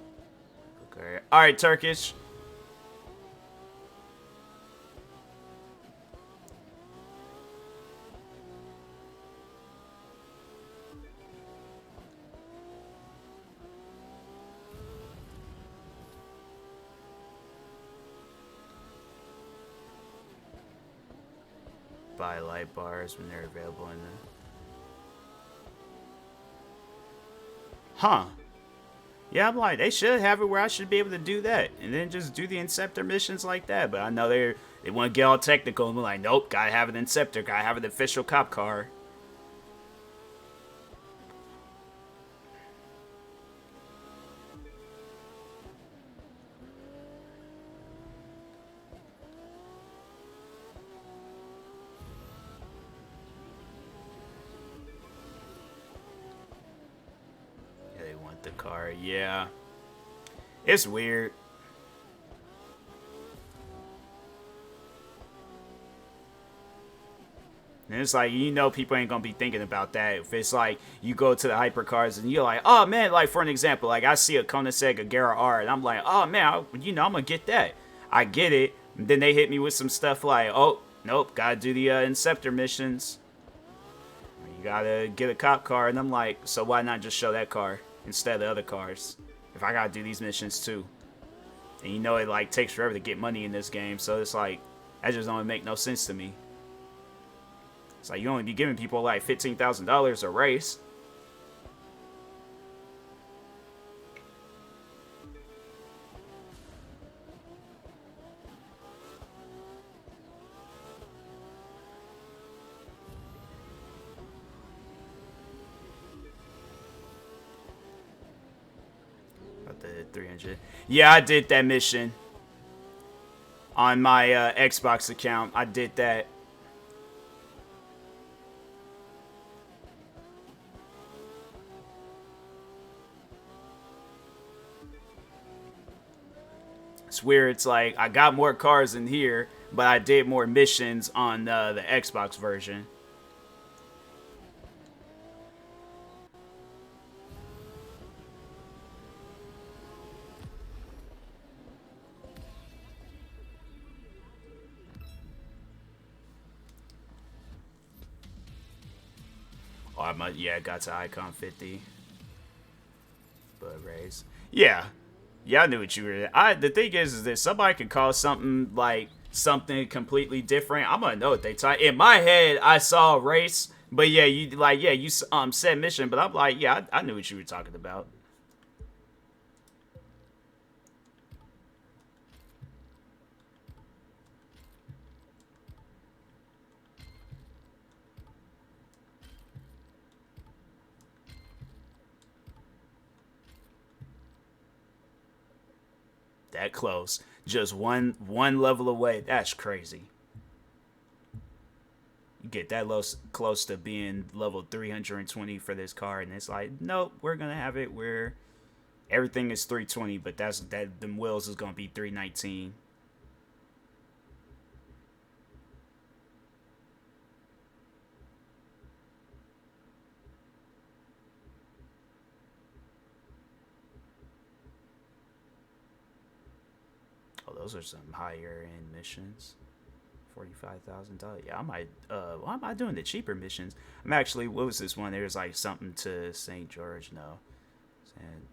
okay. All right, Turkish. Buy light bars when they're available in the... Huh. Yeah, I'm like, they should have it where I should be able to do that. And then just do the Inceptor missions like that. But I know they want to get all technical and be like, nope, gotta have an Inceptor, gotta have an official cop car. The car, yeah. It's weird. And it's like, you know, people ain't gonna be thinking about that. If it's like, you go to the hypercars and you're like, oh man, like for an example, like I see a Koenigsegg Agera R and I'm like, oh man, you know, I'm gonna get that. I get it. And then they hit me with some stuff like, oh, nope, gotta do the Inceptor missions. You gotta get a cop car. And I'm like, so why not just show that car instead of the other cars if I gotta do these missions too? And you know it like takes forever to get money in this game, so it's like that just don't make no sense to me. It's like you only be giving people like $15,000 a race. The 300. Yeah, I did that mission on my Xbox account. I did that. It's weird. It's like I got more cars in here, but I did more missions on the Xbox version. Oh, yeah, I got to Icon 50. But raise. Yeah. Yeah, I knew what you were. The thing is that somebody could call something like something completely different. I'm gonna know what they type. In my head, I saw race, but yeah, you said mission, but I'm like, yeah, I knew what you were talking about. That close. Just one level away. That's crazy. You get that close to being level 320 for this car, and it's like, nope, we're gonna have it where everything is 320, but them wheels is gonna be 319. Those are some higher end missions. $45,000. Yeah, I might. Why am I doing the cheaper missions? I'm actually. What was this one? There's like something to St. George. No,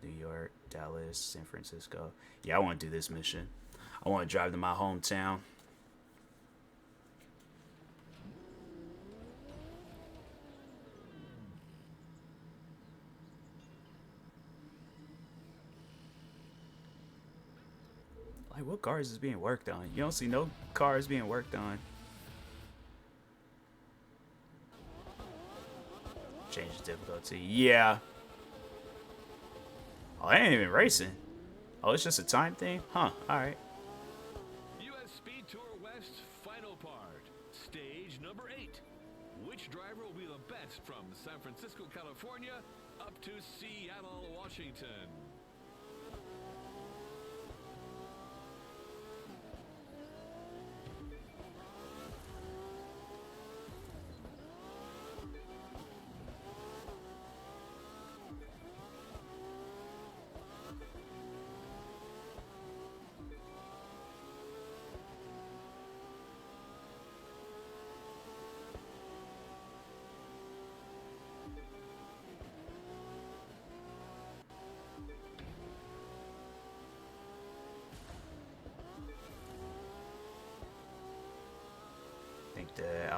New York, Dallas, San Francisco. Yeah, I want to do this mission. I want to drive to my hometown. Like, what cars is being worked on? You don't see no cars being worked on. Change the difficulty. Yeah. Oh, I ain't even racing. Oh, it's just a time thing? Huh, alright. US Speed Tour West final part. Stage number 8. Which driver will be the best from San Francisco, California, up up to Seattle, Washington. I think the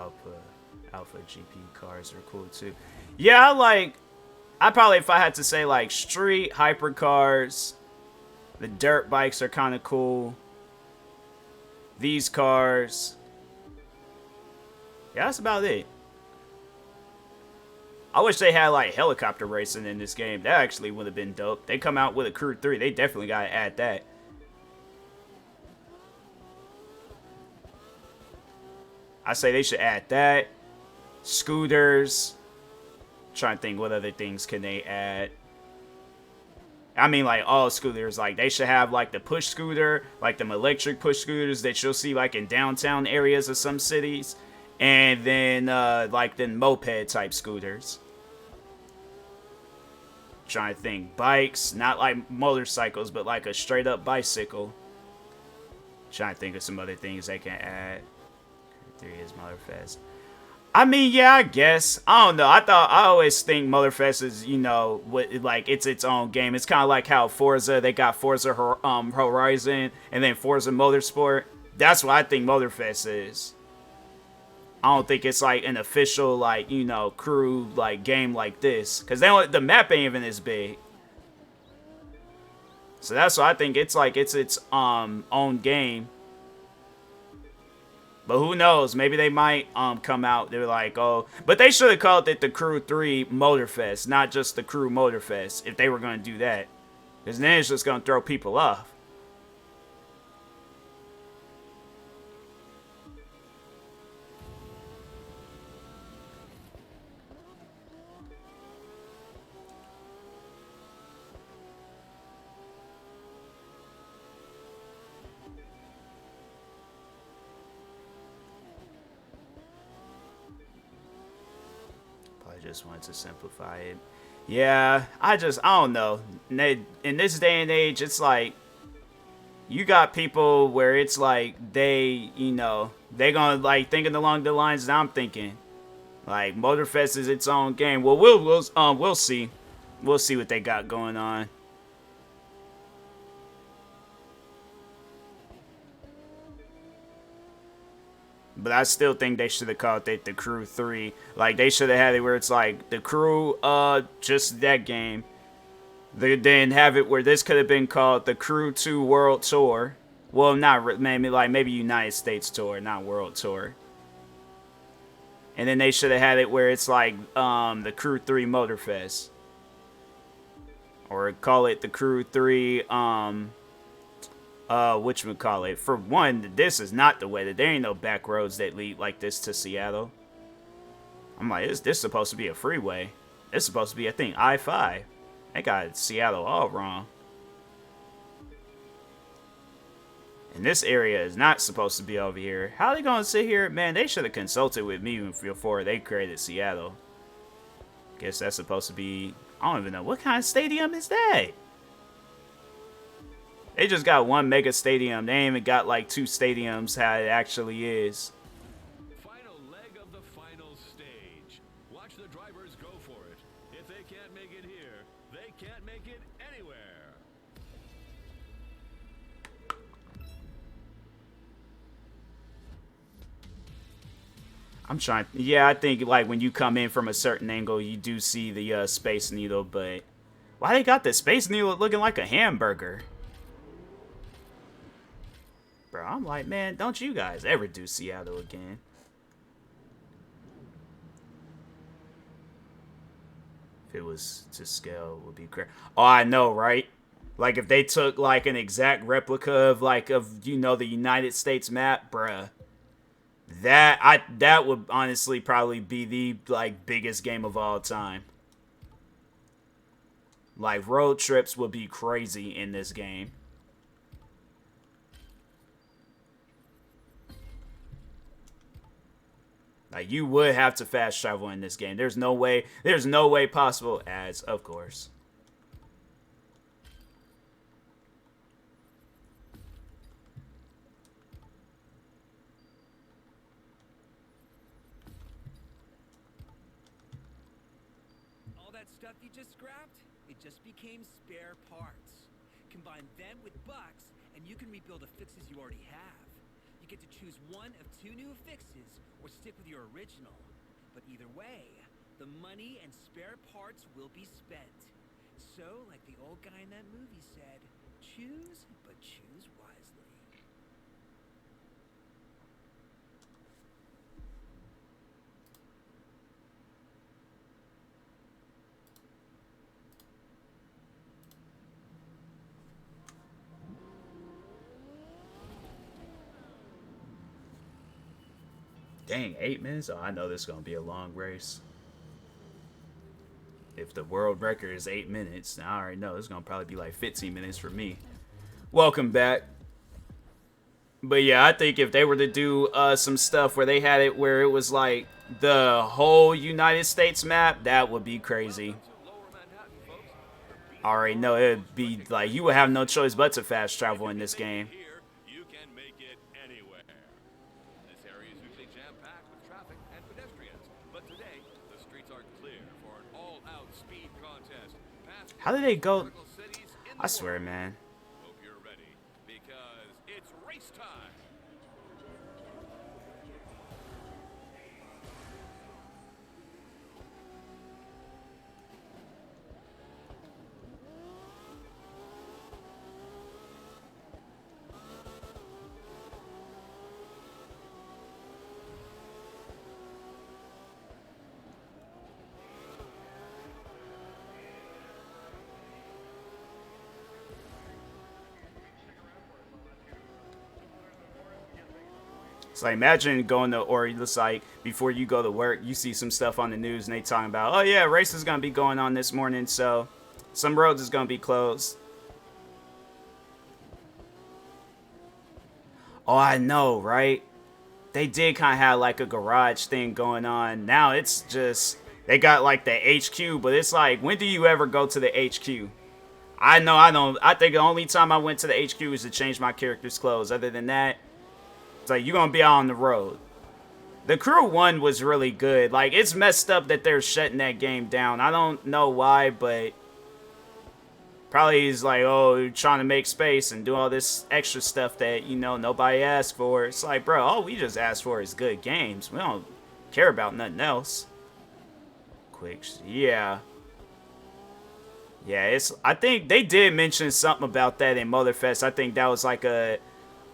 Alpha GP cars are cool too. Yeah, I probably, if I had to say, like, street hypercars, the dirt bikes are kind of cool. These cars. Yeah, that's about it. I wish they had, like, helicopter racing in this game. That actually would have been dope. They come out with a Crew 3. They definitely got to add that. I say they should add that. Scooters. Trying to think what other things can they add. I mean, like, all scooters. Like, they should have, like, the push scooter. Like, them electric push scooters that you'll see, like, in downtown areas of some cities. And then, like, the moped type scooters. Trying to think. Bikes. Not like motorcycles, but like a straight up bicycle. Trying to think of some other things they can add. 3 is Motorfest. I mean, yeah, I guess. I don't know. I always think Motorfest is, you know, like, it's its own game. It's kind of like how Forza, they got Forza Horizon and then Forza Motorsport. That's what I think Motorfest is. I don't think it's like an official, like, you know, crew, like, game like this. Because the map ain't even as big. So that's why I think it's like its own game. But who knows? Maybe they might come out. They're like, oh, but they should have called it the Crew 3 Motorfest, not just the Crew Motorfest, if they were going to do that. Because then it's just going to throw people off. Just wanted to simplify it. Yeah, I don't know. In this day and age, it's like, you got people where it's like, they, you know, they gonna, like, thinking along the lines that I'm thinking. Like, Motorfest is its own game. Well, we'll see. We'll see what they got going on. But I still think they should have called it the Crew 3. Like, they should have had it where it's like the Crew, just that game. They then have it where this could have been called the Crew 2 World Tour. Well, not maybe United States Tour, not World Tour. And then they should have had it where it's like the Crew 3 Motorfest. Or call it the Crew 3 whatchamacallit. For one, this is not the way. That there ain't no back roads that lead like this to Seattle. I'm like, this supposed to be a freeway. This supposed to be, I think, I-5. They got Seattle all wrong. And this area is not supposed to be over here. How are they gonna sit here? Man, they should have consulted with me before they created Seattle. Guess that's supposed to be, I don't even know. What kind of stadium is that? They just got one mega stadium. They ain't even got like 2 stadiums how it actually is. Final leg of the final stage. Watch the drivers go for it. If they can't make it here, they can't make it anywhere. I'm trying. Yeah, I think like when you come in from a certain angle, you do see the Space Needle. But why they got the Space Needle looking like a hamburger? Bro, I'm like, man, don't you guys ever do Seattle again. If it was to scale, it would be great. Oh, I know, right? Like, if they took, like, an exact replica of, like, you know, the United States map, bruh. That would honestly probably be the, like, biggest game of all time. Like, road trips would be crazy in this game. Like, you would have to fast travel in this game. There's no way possible, as, of course. All that stuff you just scrapped, it just became spare parts. Combine them with bucks, and you can rebuild the fixes you already have. You get to choose one of 2 new fixes, or stick with your original. But either way, the money and spare parts will be spent. So, like the old guy in that movie said, choose, but choose wisely. Dang, 8 minutes? Oh, I know this is going to be a long race. If the world record is 8 minutes, I already know it's going to probably be like 15 minutes for me. Welcome back. But yeah, I think if they were to do some stuff where they had it where it was like the whole United States map, that would be crazy. I already know it'd be like you would have no choice but to fast travel in this game. Here, you can make it anywhere. This area is usually jam-packed with traffic and pedestrians, but today the streets are clear for an all-out speed contest. How did they go? Cities in I the swear, world. man. Hope you're ready, because it's race time. It's like, imagine going to, or it's like, before you go to work, you see some stuff on the news and they talking about, oh yeah, race is going to be going on this morning, so some roads is going to be closed. Oh, I know, right? They did kind of have like a garage thing going on. Now it's just, they got like the HQ, but it's like, when do you ever go to the HQ? I know I don't, I think the only time I went to the HQ was to change my character's clothes. Other than that, it's like, you're going to be out on the road. The Crew 1 was really good. Like, it's messed up that they're shutting that game down. I don't know why, but probably he's like, oh, trying to make space and do all this extra stuff that, you know, nobody asked for. It's like, bro, all we just asked for is good games. We don't care about nothing else. Yeah. Yeah, it's, I think they did mention something about that in Motorfest. I think that was like a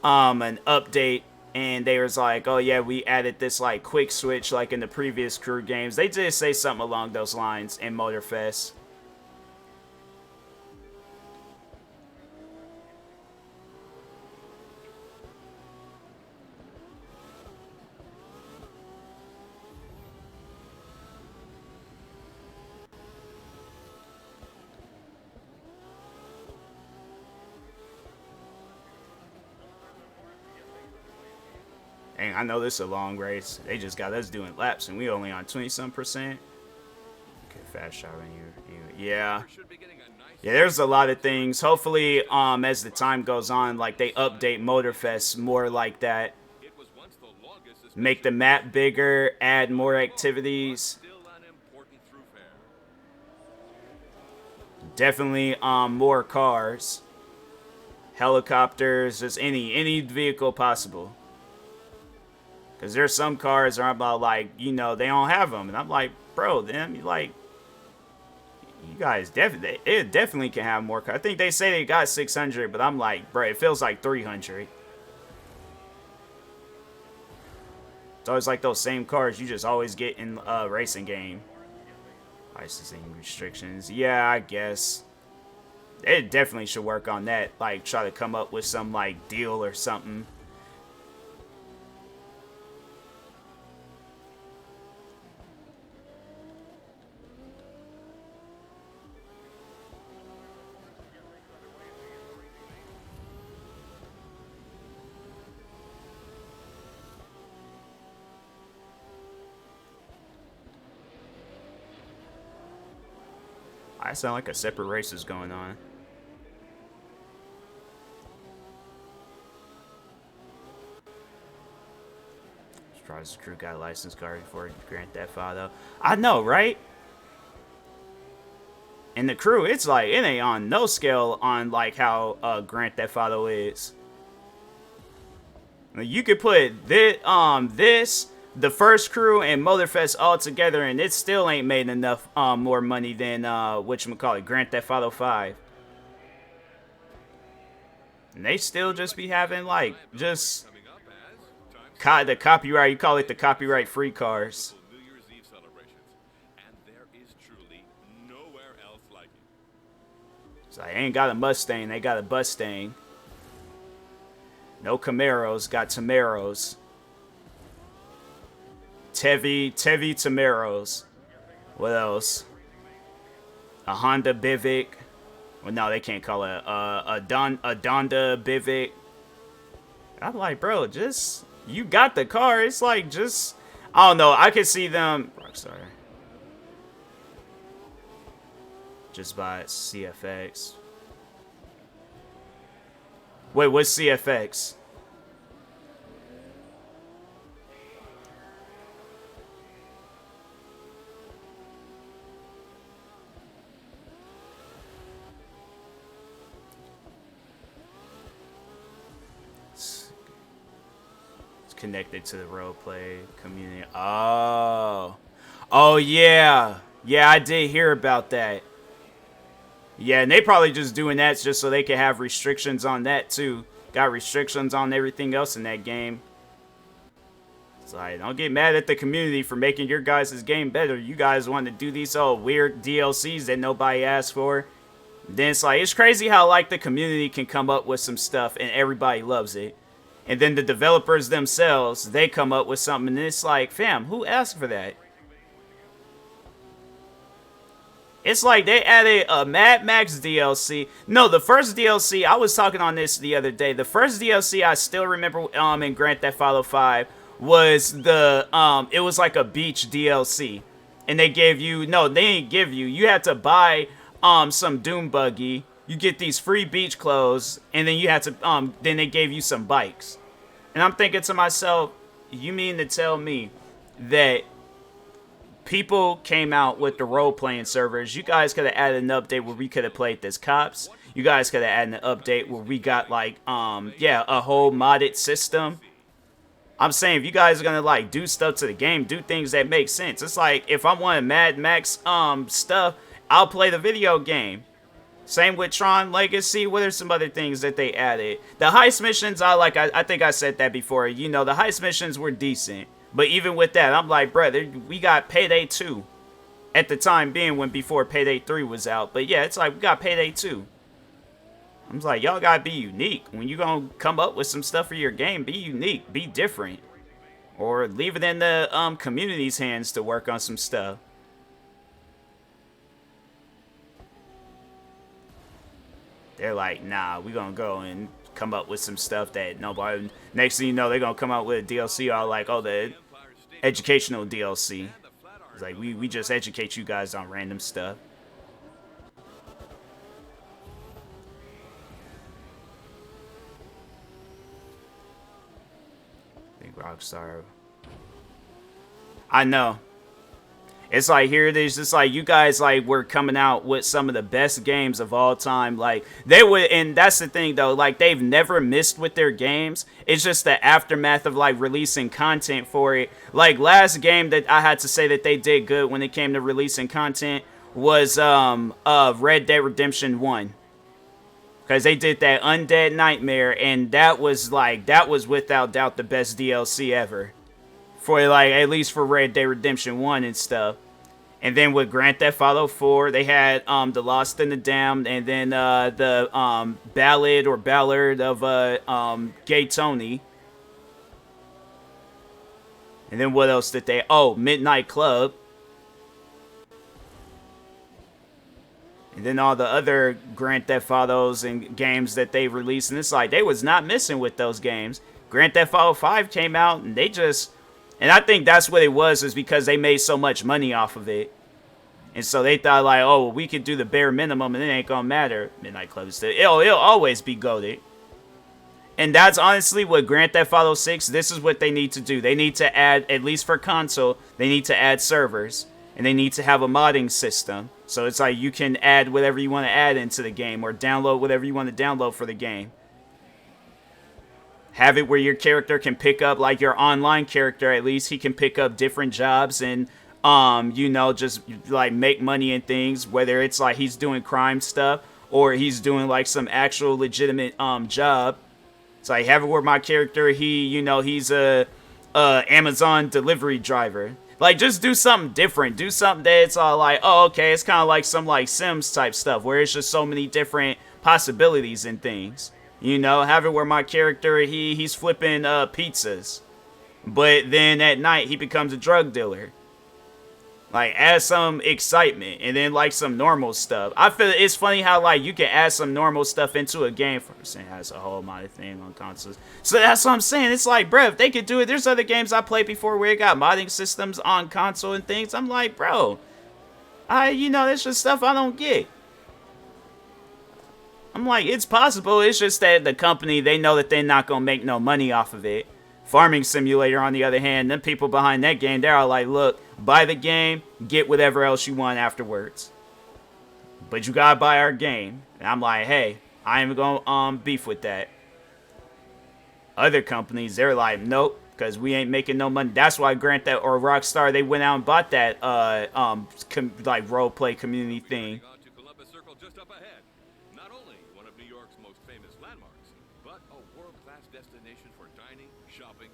an update. And they was like, oh yeah, we added this like quick switch like in the previous Crew games. They did say something along those lines in Motorfest. Dang, I know this is a long race. They just got us doing laps, and we only on 20-some%. Okay, fast traveling you. Yeah. Yeah, there's a lot of things. Hopefully, as the time goes on, like they update Motorfest more like that. Make the map bigger, add more activities. Definitely more cars, helicopters, just any vehicle possible. Because there's some cars are about like, you know, they don't have them. And I'm like, bro, then like, you guys definitely can have more cars. I think they say they got 600, but I'm like, bro, it feels like 300. It's always like those same cars you just always get in a racing game. Licensing restrictions. Yeah, I guess. It definitely should work on that. Like, try to come up with some, like, deal or something. That sound like a separate race is going on. Surprised the crew got a license card before Grand Theft Auto. I know, right? And the crew, it's like, it ain't on no scale on like how Grand Theft Auto is. You could put this, the first crew, and Motorfest all together, and it still ain't made enough more money than whatchamacallit, Grand Theft Auto 5. And they still just be having like just the copyright, you call it the copyright free cars. New Year's Eve celebrations, and there is truly nowhere else like it. So they ain't got a Mustang, they got a Bustang. No Camaros, got Tamaros. Tevi Tamaros. What else? A Honda Civic. Well, no, they can't call it a Donda Civic. I'm like, bro, just you got the car. It's like just I don't know. I could see them. Rockstar. Just buy CFX. Wait, what's CFX? It's connected to the roleplay community. Oh. Oh, yeah. Yeah, I did hear about that. Yeah, and they probably just doing that just so they can have restrictions on that too. Got restrictions on everything else in that game. It's like, don't get mad at the community for making your guys' game better. You guys want to do these weird DLCs that nobody asked for. Then it's like, it's crazy how like the community can come up with some stuff and everybody loves it. And then the developers themselves, they come up with something and it's like, fam, who asked for that? It's like they added a Mad Max DLC. No, the first DLC, I was talking on this the other day. The first DLC I still remember in Grand Theft Auto 5 was the, it was like a beach DLC. And they gave you, no, they didn't give you. You had to buy some Doom Buggy. You get these free beach clothes. And then you had to, then they gave you some bikes. And I'm thinking to myself, you mean to tell me that people came out with the role-playing servers? You guys could have added an update where we could have played as cops. You guys could have added an update where we got, like, yeah, a whole modded system. I'm saying, if you guys are gonna, like, do stuff to the game, do things that make sense. It's like, if I want Mad Max, stuff, I'll play the video game. Same with Tron Legacy. What are some other things that they added? The heist missions, I think I said that before. You know, the heist missions were decent. But even with that, I'm like, brother, we got Payday 2 at the time being before Payday 3 was out. But yeah, it's like, we got Payday 2. I'm like, y'all gotta be unique. When you gonna come up with some stuff for your game, be unique, be different. Or leave it in the community's hands to work on some stuff. They're like, nah, we gonna go and come up with some stuff that nobody. Next thing you know, they're gonna come out with a DLC all like, oh, the educational DLC. It's like we just educate you guys on random stuff. I think Rockstar. I know. It's like, here it is, just like, you guys, like, were coming out with some of the best games of all time. Like, they would, and that's the thing, though, like, they've never missed with their games. It's just the aftermath of, like, releasing content for it. Like, last game that I had to say that they did good when it came to releasing content was, Red Dead Redemption 1. Because they did that Undead Nightmare, and that was, like, that was without doubt the best DLC ever. For, like, at least for Red Dead Redemption 1 and stuff. And then with Grand Theft Auto 4, they had The Lost and the Damned, and then the Ballad or Ballad of Gay Tony. And then what else did they... Oh, Midnight Club. And then all the other Grand Theft Autos and games that they released. And it's like, they was not missing with those games. Grand Theft Auto 5 came out, and they just... And I think that's what it was because they made so much money off of it. And so they thought like, oh, well, we could do the bare minimum and it ain't gonna matter. Midnight Club is still, it'll always be goated. And that's honestly what Grand Theft Auto 6, this is what they need to do. They need to add, at least for console, they need to add servers. And they need to have a modding system. So it's like you can add whatever you want to add into the game or download whatever you want to download for the game. Have it where your character can pick up, like your online character at least, he can pick up different jobs and, you know, just like make money and things. Whether it's like he's doing crime stuff or he's doing like some actual legitimate job. It's like have it where my character, he's a Amazon delivery driver. Like, just do something different. Do something that it's all like, oh, okay, it's kind of like some, like, Sims type stuff, where it's just so many different possibilities and things. You know, have it where my character, he's flipping pizzas. But then at night, he becomes a drug dealer. Like, add some excitement, and then, like, some normal stuff. I feel it's funny how, like, you can add some normal stuff into a game. For saying has a whole modded thing on consoles. So that's what I'm saying. It's like, bro, if they could do it, there's other games I played before where it got modding systems on console and things. I'm like, bro, that's just stuff I don't get. I'm like, it's possible. It's just that the company, they know that they're not going to make no money off of it. Farming Simulator, on the other hand, them people behind that game, they're all like, look, buy the game, get whatever else you want afterwards. But you gotta buy our game. And I'm like, hey, I ain't gonna beef with that. Other companies, they're like, nope, because we ain't making no money. That's why Grand Theft or Rockstar, they went out and bought that like role-play community thing. Just up ahead. Not only one of New York's most famous landmarks, but a world-class destination for dining, shopping,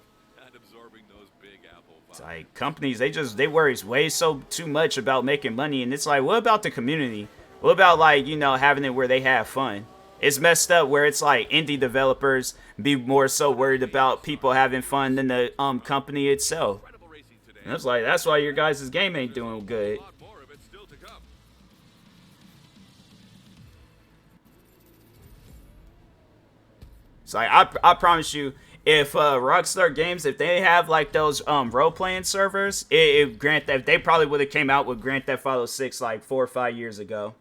and absorbing those big apple vibes. It's like companies, they worry way so too much about making money, and it's like, what about the community? What about like, having it where they have fun? It's messed up where it's like indie developers be more so worried about people having fun than the company itself. And it's like, that's why your guys' game ain't doing good. It's like, I promise you, if Rockstar Games, if they have like those role-playing servers, Grand Theft, they probably would have came out with Grand Theft Auto 6 like 4 or 5 years ago.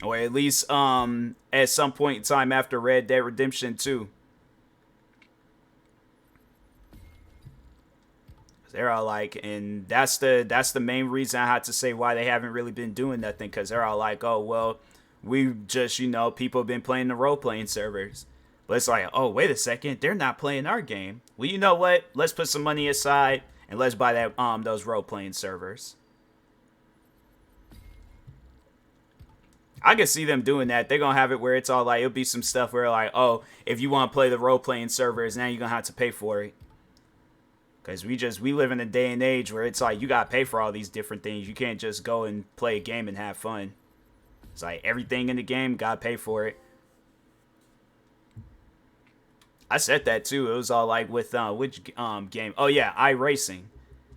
Or at least at some point in time after Red Dead Redemption 2. They're all like, and that's the main reason I had to say why they haven't really been doing nothing, because they're all like, oh, well, we just, people have been playing the role-playing servers. But it's like, oh, wait a second, they're not playing our game. Well, you know what? Let's put some money aside, and let's buy that those role-playing servers. I can see them doing that. They're going to have it where it's all like, it'll be some stuff where like, oh, if you want to play the role-playing servers, now you're going to have to pay for it. Because we live in a day and age where it's like you got to pay for all these different things. You can't just go and play a game and have fun. It's like everything in the game, got to pay for it. I said that too. It was all like with which game? Oh yeah, iRacing.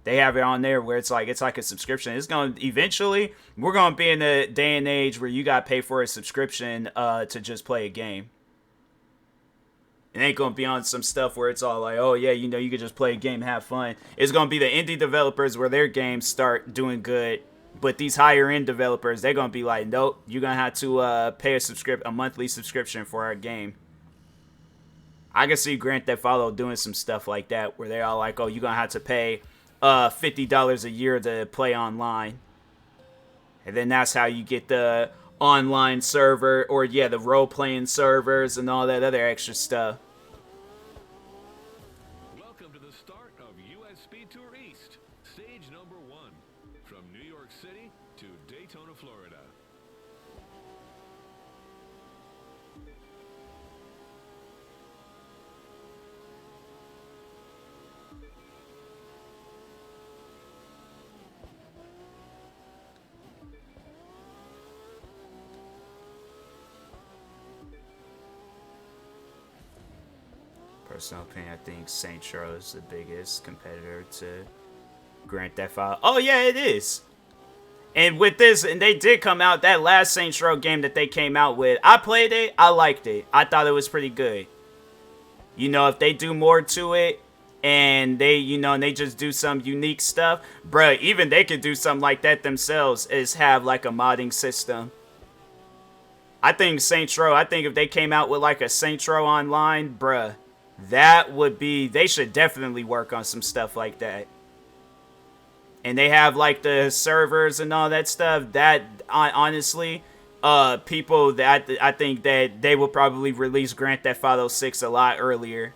They have it on there where it's like a subscription. It's going to eventually, we're going to be in a day and age where you got to pay for a subscription to just play a game. It ain't going to be on some stuff where it's all like, oh, yeah, you could just play a game and have fun. It's going to be the indie developers where their games start doing good. But these higher-end developers, they're going to be like, nope, you're going to have to pay a monthly subscription for our game. I can see Grand Theft Auto doing some stuff like that where they're all like, oh, you're going to have to pay $50 a year to play online. And then that's how you get the online server, or yeah, the role-playing servers and all that other extra stuff. Welcome to the start of U.S. Speed Tour East, stage number 1, from New York City to Daytona, Florida. Personal opinion, I think Saints Row is the biggest competitor to Grand Theft Auto. Oh yeah, it is. And with this, and they did come out, that last Saints Row game that they came out with, I played it, I liked it. I thought it was pretty good. If they do more to it, and they, you know, and they just do some unique stuff, bruh, even they could do something like that themselves, is have like a modding system. I think Saints Row, I think if they came out with like a Saints Row Online, bruh, that would be, they should definitely work on some stuff like that. And they have like the servers and all that stuff. That honestly, people that I think that they will probably release Grand Theft Auto 6 a lot earlier.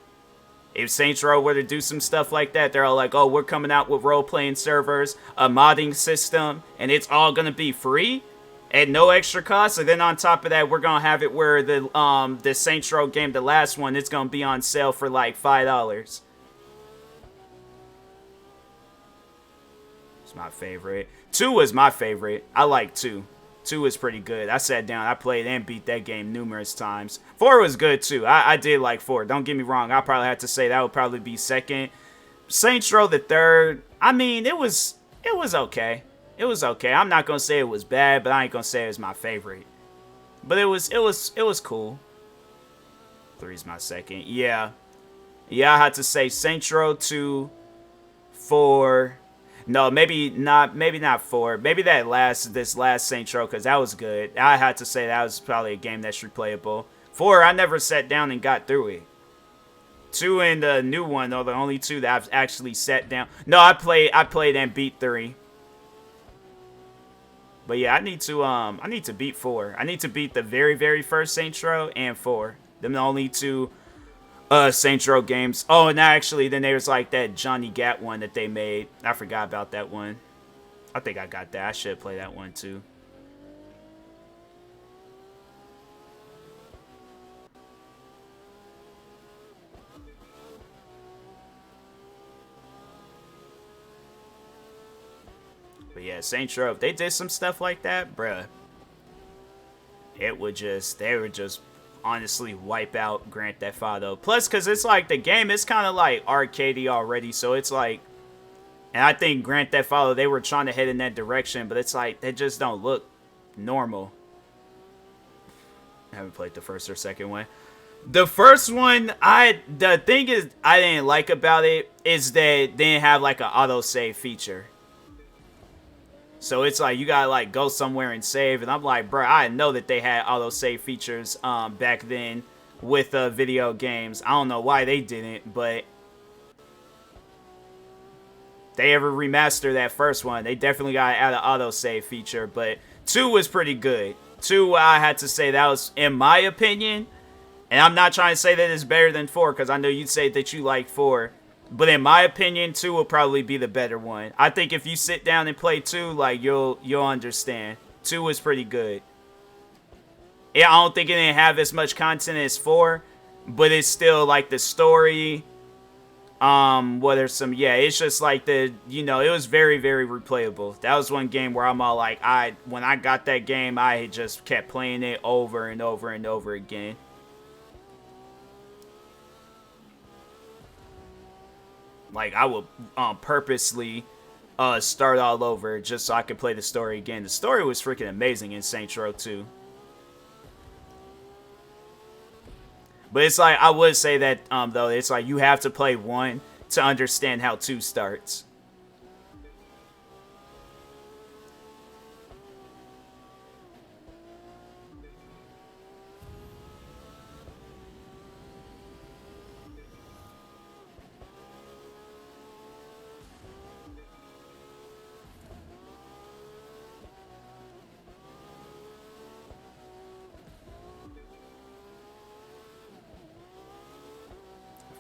If Saints Row were to do some stuff like that, they're all like, oh, we're coming out with role-playing servers, a modding system, and it's all gonna be free at no extra cost. And then on top of that, we're gonna have it where the Saints Row game, the last one, it's gonna be on sale for like $5. It's my favorite. 2 is my favorite. I like 2. 2 is pretty good. I sat down, I played and beat that game numerous times. 4 was good too. I did like 4. Don't get me wrong. I probably have to say that would probably be second. Saints Row the third. I mean, it was okay. It was okay. I'm not gonna say it was bad, but I ain't gonna say it was my favorite. But it was cool. 3's my second. Yeah. Yeah, I had to say Saints Row 2, 4. No, maybe not 4. Maybe this last Saints Row, because that was good. I had to say that was probably a game that's replayable. 4, I never sat down and got through it. 2 and the new one are the only 2 that I've actually sat down. No, I played and beat 3. But yeah, I need to beat 4. I need to beat the very, very first Saints Row and 4. Them the only 2 Saints Row games. Oh, and actually, then there's like that Johnny Gat one that they made. I forgot about that one. I think I got that. I should play that one too. But yeah, Saints Row, if they did some stuff like that, bruh, they would just honestly wipe out Grand Theft Auto. Plus, because it's like the game is kind of like arcadey already, so it's like, and I think Grand Theft Auto, they were trying to head in that direction, but it's like they just don't look normal. I haven't played the first or second one. The first one, the thing is I didn't like about it is that they didn't have like an autosave feature. So it's like you gotta like go somewhere and save, and I'm like, bro, I know that they had autosave features back then with video games. I don't know why they didn't, but they ever remaster that first one, they definitely gotta add an autosave feature. But 2 was pretty good. 2, I had to say that was, in my opinion, and I'm not trying to say that it's better than 4, because I know you'd say that you like 4. But in my opinion, 2 will probably be the better one. I think if you sit down and play 2, like you'll understand. 2 is pretty good. Yeah, I don't think it didn't have as much content as 4, but it's still like the story. Whether some, yeah, it's just like the, you know, it was very, very replayable. That was one game where I'm all like, when I got that game, I just kept playing it over and over and over again. Like, I would purposely start all over just so I could play the story again. The story was freaking amazing in Saints Row 2. But it's like, I would say that, though, it's like you have to play 1 to understand how 2 starts.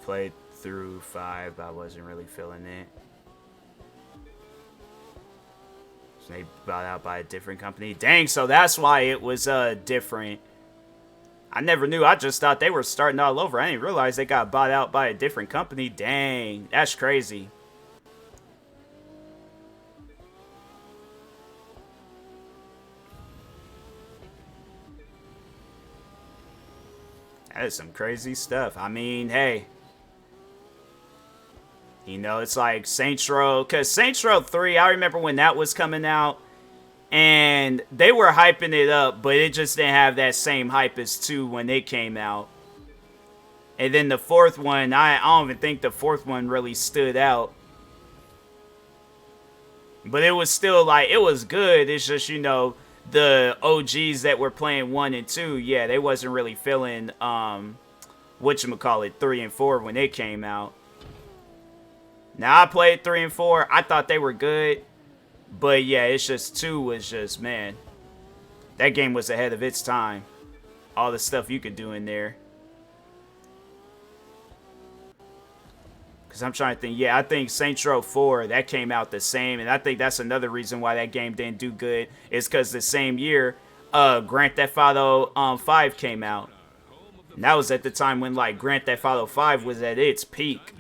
Played through 5, but I wasn't really feeling it. So they bought out by a different company. Dang, so that's why it was different. I never knew. I just thought they were starting all over. I didn't realize they got bought out by a different company. Dang, that's crazy. That is some crazy stuff. I mean, hey. You know, it's like Saints Row, because Saints Row 3, I remember when that was coming out, and they were hyping it up, but it just didn't have that same hype as 2 when it came out. And then the fourth one, I don't even think the fourth one really stood out. But it was still like, it was good. It's just, you know, the OGs that were playing 1 and 2, yeah, they wasn't really feeling whatchamacallit 3 and 4 when it came out. Now I played 3 and 4. I thought they were good. But yeah, it's just 2 was just, man, that game was ahead of its time. All the stuff you could do in there. Because I'm trying to think. Yeah, I think Saints Row 4, that came out the same. And I think that's another reason why that game didn't do good. Is because the same year, Grand Theft Auto 5 came out. And that was at the time when, like, Grand Theft Auto 5 was at its peak.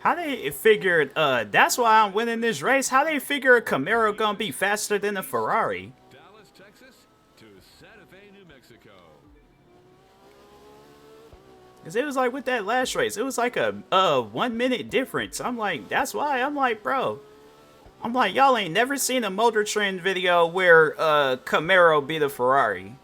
How they figured, that's why I'm winning this race. How they figure a Camaro gonna be faster than a Ferrari? Dallas, Texas to Santa Fe, New Mexico. Because it was like with that last race, it was like a 1 minute difference. I'm like, that's why. I'm like, bro. I'm like, y'all ain't never seen a Motor Trend video where Camaro beat a Ferrari.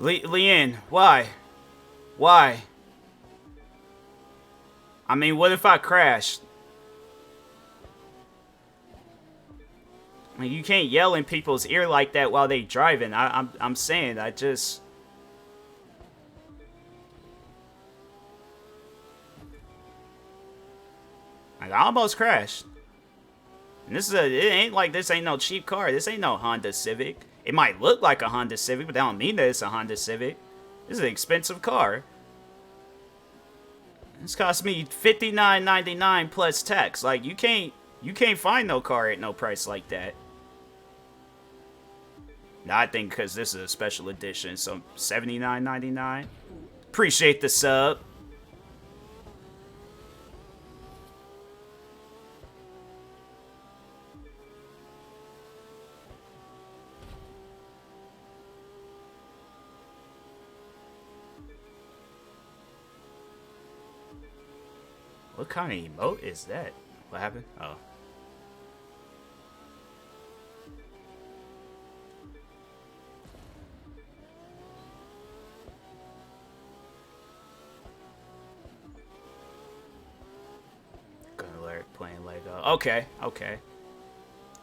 Leanne, why? Why? I mean, what if I crashed? I mean, you can't yell in people's ear like that while they driving. I'm saying, I just... I almost crashed. And this is it ain't like this ain't no cheap car. This ain't no Honda Civic. It might look like a Honda Civic, but that don't mean that it's a Honda Civic. This is an expensive car. This cost me $59.99 plus tax. Like, you can't find no car at no price like that. Now I think because this is a special edition, so $79.99. Appreciate the sub. What kind of emote is that? What happened? Oh. Gonna learn playing Lego. Okay, okay.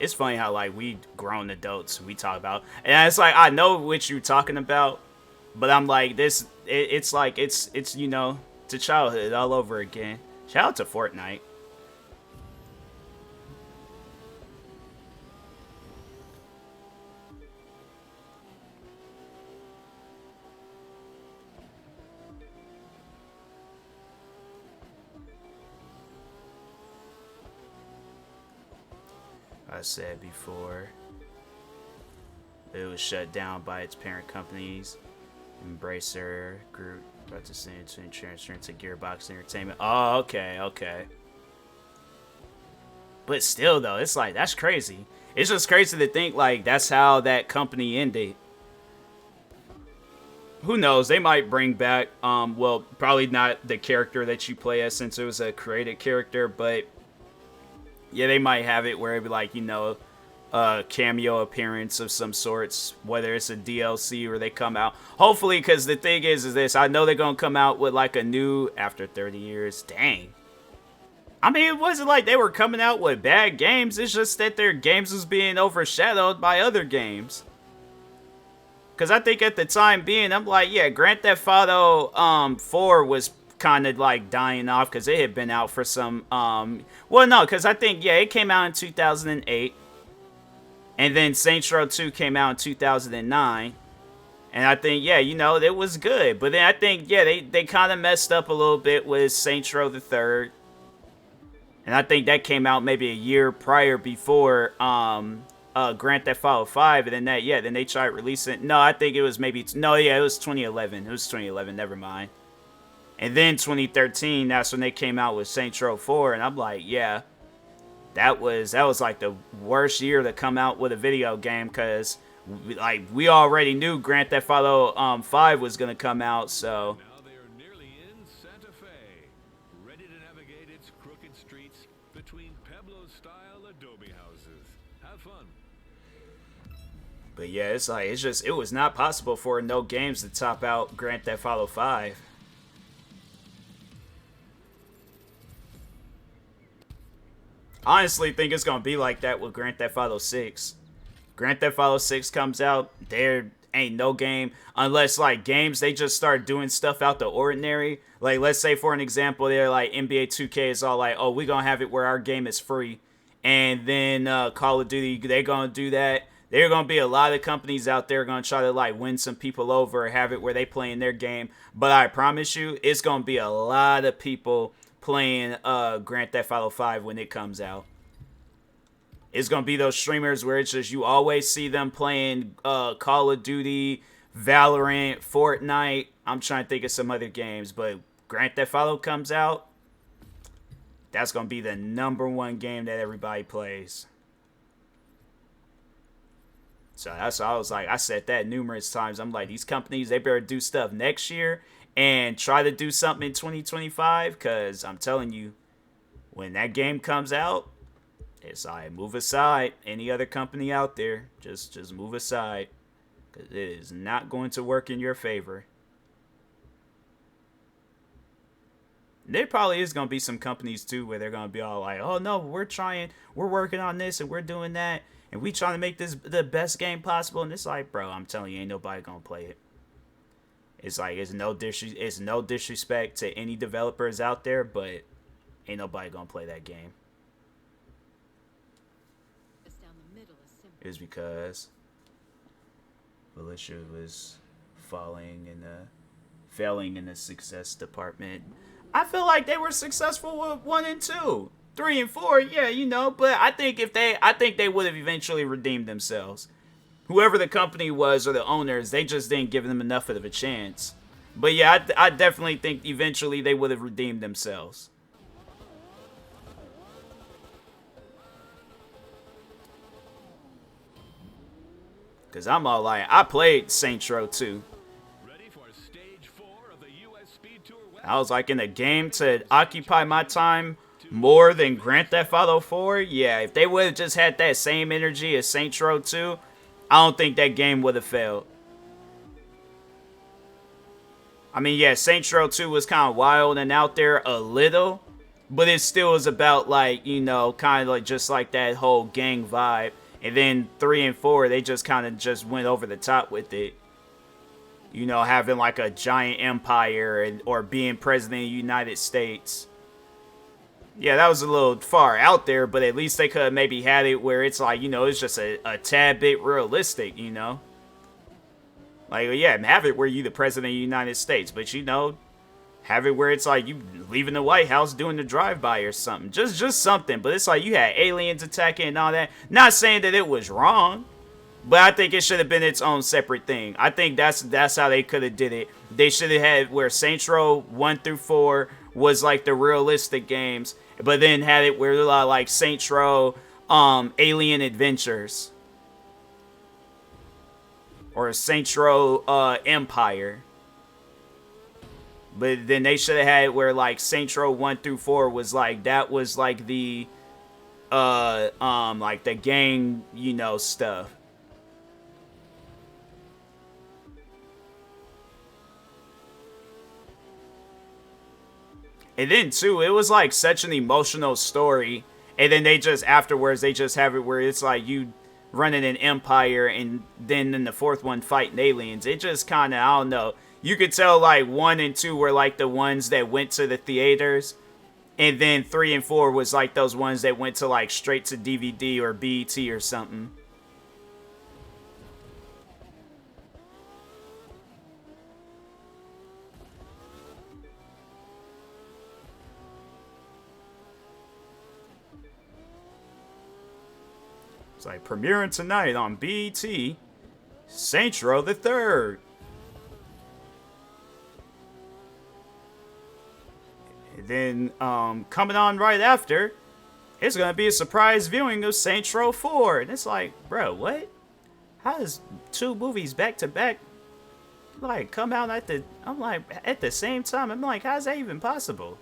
It's funny how like we grown adults we talk about, and it's like I know what you're talking about, but I'm like this. It's like it's you know, to childhood all over again. Shout out to Fortnite. I said before, it was shut down by its parent companies. Embracer Group, about to send into insurance to Gearbox Entertainment. Oh, okay, okay. But still, though, it's like, that's crazy. It's just crazy to think, like, that's how that company ended. Who knows? They might bring back, well, probably not the character that you play as since it was a created character, but yeah, they might have it where it'd be like, you know, a cameo appearance of some sorts, whether it's a DLC or they come out. Hopefully, because the thing is this, I know they're going to come out with like a new, after 30 years, dang. I mean, it wasn't like they were coming out with bad games, it's just that their games was being overshadowed by other games. Because I think at the time being, I'm like, yeah, Grand Theft Auto 4 was kind of like dying off because it had been out for some, well, no, because I think, yeah, it came out in 2008. And then Saints Row 2 came out in 2009. And I think, yeah, you know, it was good. But then I think, yeah, they kind of messed up a little bit with Saints Row the 3rd. And I think that came out maybe a year prior before Grand Theft Auto 5, and then that, yeah, then they tried releasing. No, I think it was maybe no, yeah, it was 2011. It was 2011. Never mind. And then 2013, that's when they came out with Saints Row 4, and I'm like, yeah, that was like the worst year to come out with a video game because we already knew Grand Theft Auto 5 was gonna come out, so. Now they are nearly in Santa Fe, ready to navigate its crooked streets between Pueblo-style adobe houses. Have fun. But yeah, it's like it was not possible for no games to top out Grand Theft Auto 5. Honestly, think it's gonna be like that with Grand Theft Auto 6. Grand Theft Auto 6 comes out, there ain't no game unless like games they just start doing stuff out the ordinary. Like let's say for an example, they're like NBA 2K is all like, oh, we gonna have it where our game is free, and then Call of Duty they gonna do that. There are gonna be a lot of companies out there gonna try to like win some people over, have it where they play in their game. But I promise you, it's gonna be a lot of people playing Grand Theft Auto 5 when it comes out. It's gonna be those streamers where it's just you always see them playing Call of Duty, Valorant, Fortnite. I'm trying to think of some other games, but Grand Theft Auto comes out, that's gonna be the #1 game that everybody plays. So that's why I was like, I said that numerous times. I'm like, these companies, they better do stuff next year and try to do something in 2025, because I'm telling you, when that game comes out, it's like, move aside. Any other company out there, just move aside, because it is not going to work in your favor. There probably is going to be some companies too where they're going to be all like, oh no, we're working on this and we're doing that, and we trying to make this the best game possible. And it's like, bro, I'm telling you, ain't nobody going to play it. It's like, it's no disrespect to any developers out there, but ain't nobody going to play that game. Is because Militia was failing in the success department. I feel like they were successful with 1 and 2, 3 and 4, yeah, you know. But I think they would have eventually redeemed themselves. Whoever the company was or the owners, they just didn't give them enough of a chance. But yeah, I definitely think eventually they would have redeemed themselves. Because I'm all like, I played Saints Row 2. Ready for stage 4 of the U.S. Speed Tour West? I was like, in a game to occupy my time more than Grand Theft Auto 4, yeah, if they would have just had that same energy as Saints Row 2, I don't think that game would have failed. I mean, yeah, Saints Row 2 was kind of wild and out there a little, but it still was about, like, you know, kind of like just like that whole gang vibe. And then 3 and 4, they just kind of just went over the top with it. You know, having like a giant empire or being president of the United States. Yeah, that was a little far out there, but at least they could have maybe had it where it's like, you know, it's just a tad bit realistic, you know? Like, yeah, have it where you the president of the United States, but, you know, have it where it's like you leaving the White House doing the drive-by or something. Just something, but it's like you had aliens attacking and all that. Not saying that it was wrong, but I think it should have been its own separate thing. I think that's how they could have did it. They should have had where Saints Row 1 through 4 was like the realistic games, but then had it where like Saints Row Alien Adventures or Saints Row Empire. But then they should have had it where like Saints Row 1 through 4 was like that was like the like the gang, you know, stuff. And then too, it was like such an emotional story. And then they just afterwards they just have it where it's like you running an empire and then in the fourth one fighting aliens. It just kind of, I don't know. You could tell like 1 and 2 were like the ones that went to the theaters. And then 3 and 4 was like those ones that went to like straight to DVD or BET or something. It's like premiering tonight on BET, Saints Row the Third. And then coming on right after, it's gonna be a surprise viewing of Saints Row 4. And it's like, bro, what? How does 2 movies back to back like come out at the same time? I'm like, how's that even possible?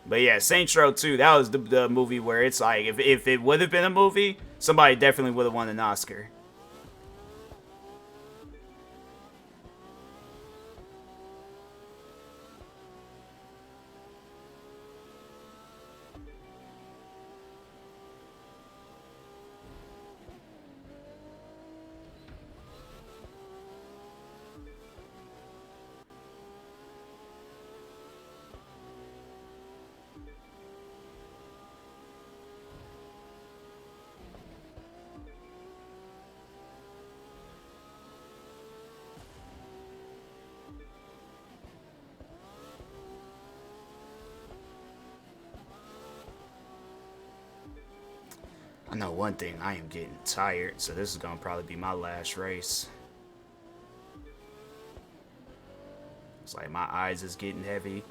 But yeah, Saints Row 2, that was the movie where it's like, if it would have been a movie, somebody definitely would have won an Oscar. I know one thing, I am getting tired, so this is gonna probably be my last race. It's like my eyes is getting heavy.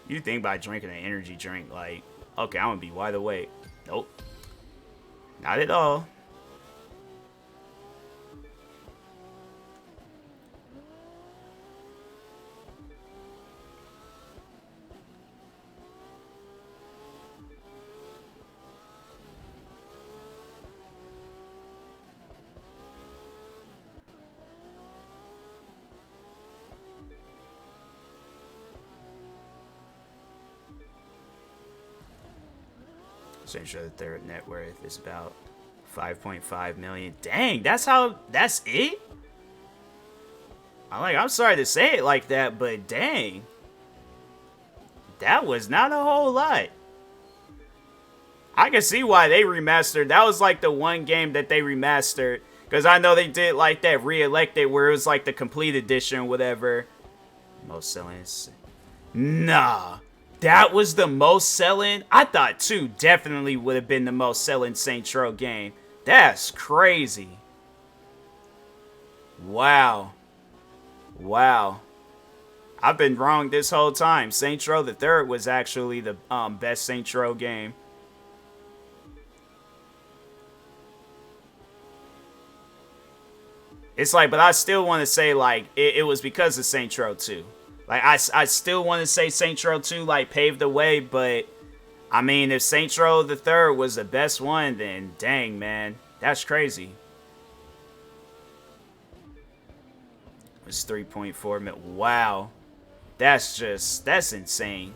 You think by drinking an energy drink, like, okay, I'm gonna be wide awake. Nope. Not at all. Saints Row the Third net worth is about 5.5 million. Dang, that's it? I'm sorry to say it like that, but dang. That was not a whole lot. I can see why they remastered. That was like the one game that they remastered. Because I know they did like that re-elected where it was like the complete edition or whatever. Most selling. Nah. That was the most selling? I thought 2 definitely would have been the most selling Saints Row game. That's crazy. Wow. Wow. I've been wrong this whole time. Saints Row the Third was actually the best Saints Row game. It's like, but I still want to say, like, it was because of Saints Row 2. Like, I still want to say Saints Row 2, like, paved the way, but, I mean, if Saints Row the 3rd was the best one, then dang, man. That's crazy. It's 3.4 million. Wow. That's insane.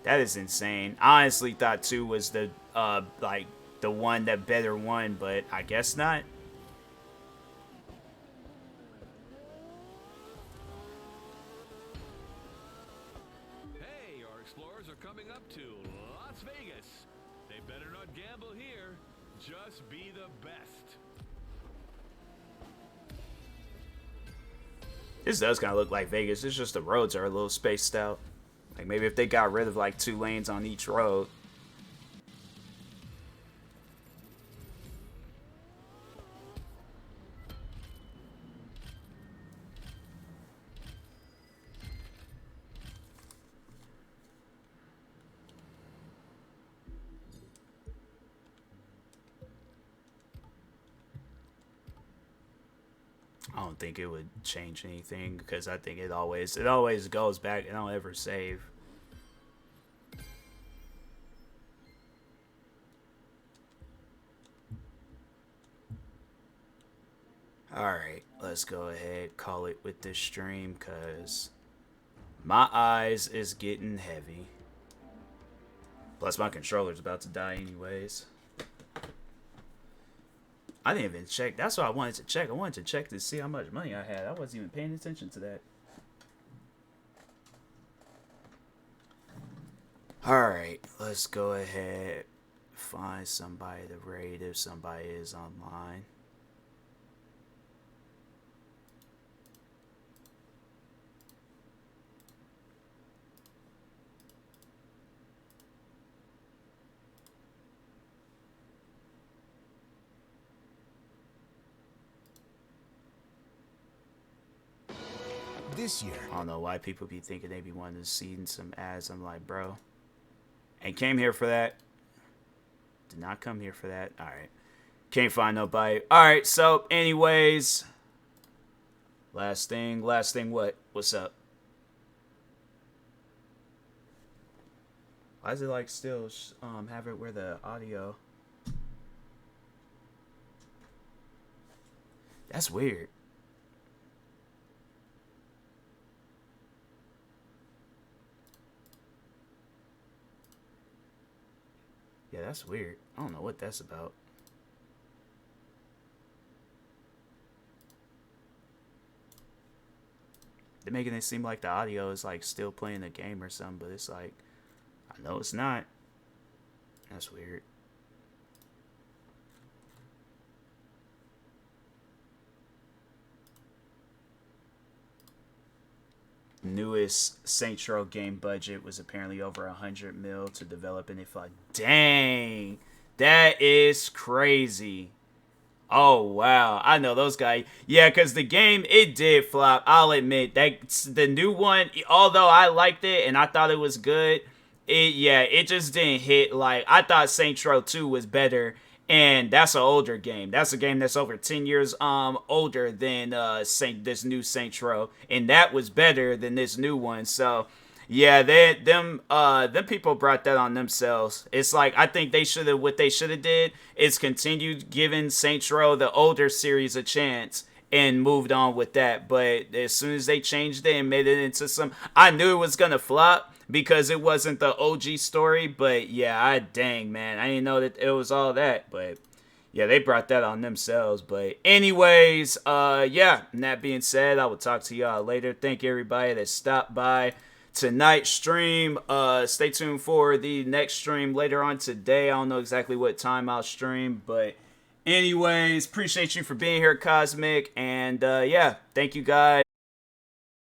That is insane. I honestly thought 2 was the, like, the one that better won, but I guess not. Hey, our explorers are coming up to Las Vegas. They better not gamble here. Just be the best. This does kind of look like Vegas. It's just the roads are a little spaced out. Like, maybe if they got rid of, like, 2 lanes on each road. I don't think it would change anything because I think it always goes back. It don't ever save. Alright, let's go ahead, call it with this stream because my eyes is getting heavy. Plus my controller's about to die anyways. I didn't even check. That's what I wanted to check. I wanted to check to see how much money I had. I wasn't even paying attention to that. Alright, let's go ahead. Find somebody to raid if somebody is online. This year. I don't know why people be thinking they be wanting to see some ads. I'm like, bro. Ain't came here for that. Did not come here for that. Alright. Can't find nobody. Alright, so anyways. Last thing what? What's up? Why is it like still have it where the audio? That's weird. Yeah, that's weird. I don't know what that's about. They're making it seem like the audio is like still playing the game or something, but it's like, I know it's not. That's weird. Newest Saints Row game budget was apparently over 100 mil to develop, and they thought, dang, that is crazy. Oh wow, I know those guys. Yeah, because the game, it did flop. I'll admit that the new one, although I liked it and I thought it was good, it just didn't hit. Like, I thought Saints Row 2 was better. And that's an older game. That's a game that's over 10 years older than this new Saints Row, and that was better than this new one. So, yeah, them people brought that on themselves. It's like, I think what they should have did is continued giving Saints Row the older series a chance and moved on with that. But as soon as they changed it and made it into I knew it was gonna flop because it wasn't the OG story. But yeah, dang, man, I didn't know that it was all that. But yeah, they brought that on themselves. But anyways, yeah, and that being said, I will talk to y'all later. Thank you, everybody that stopped by tonight's stream. Stay tuned for the next stream later on today. I don't know exactly what time I'll stream, but anyways, appreciate you for being here, Cosmic. And yeah, thank you guys.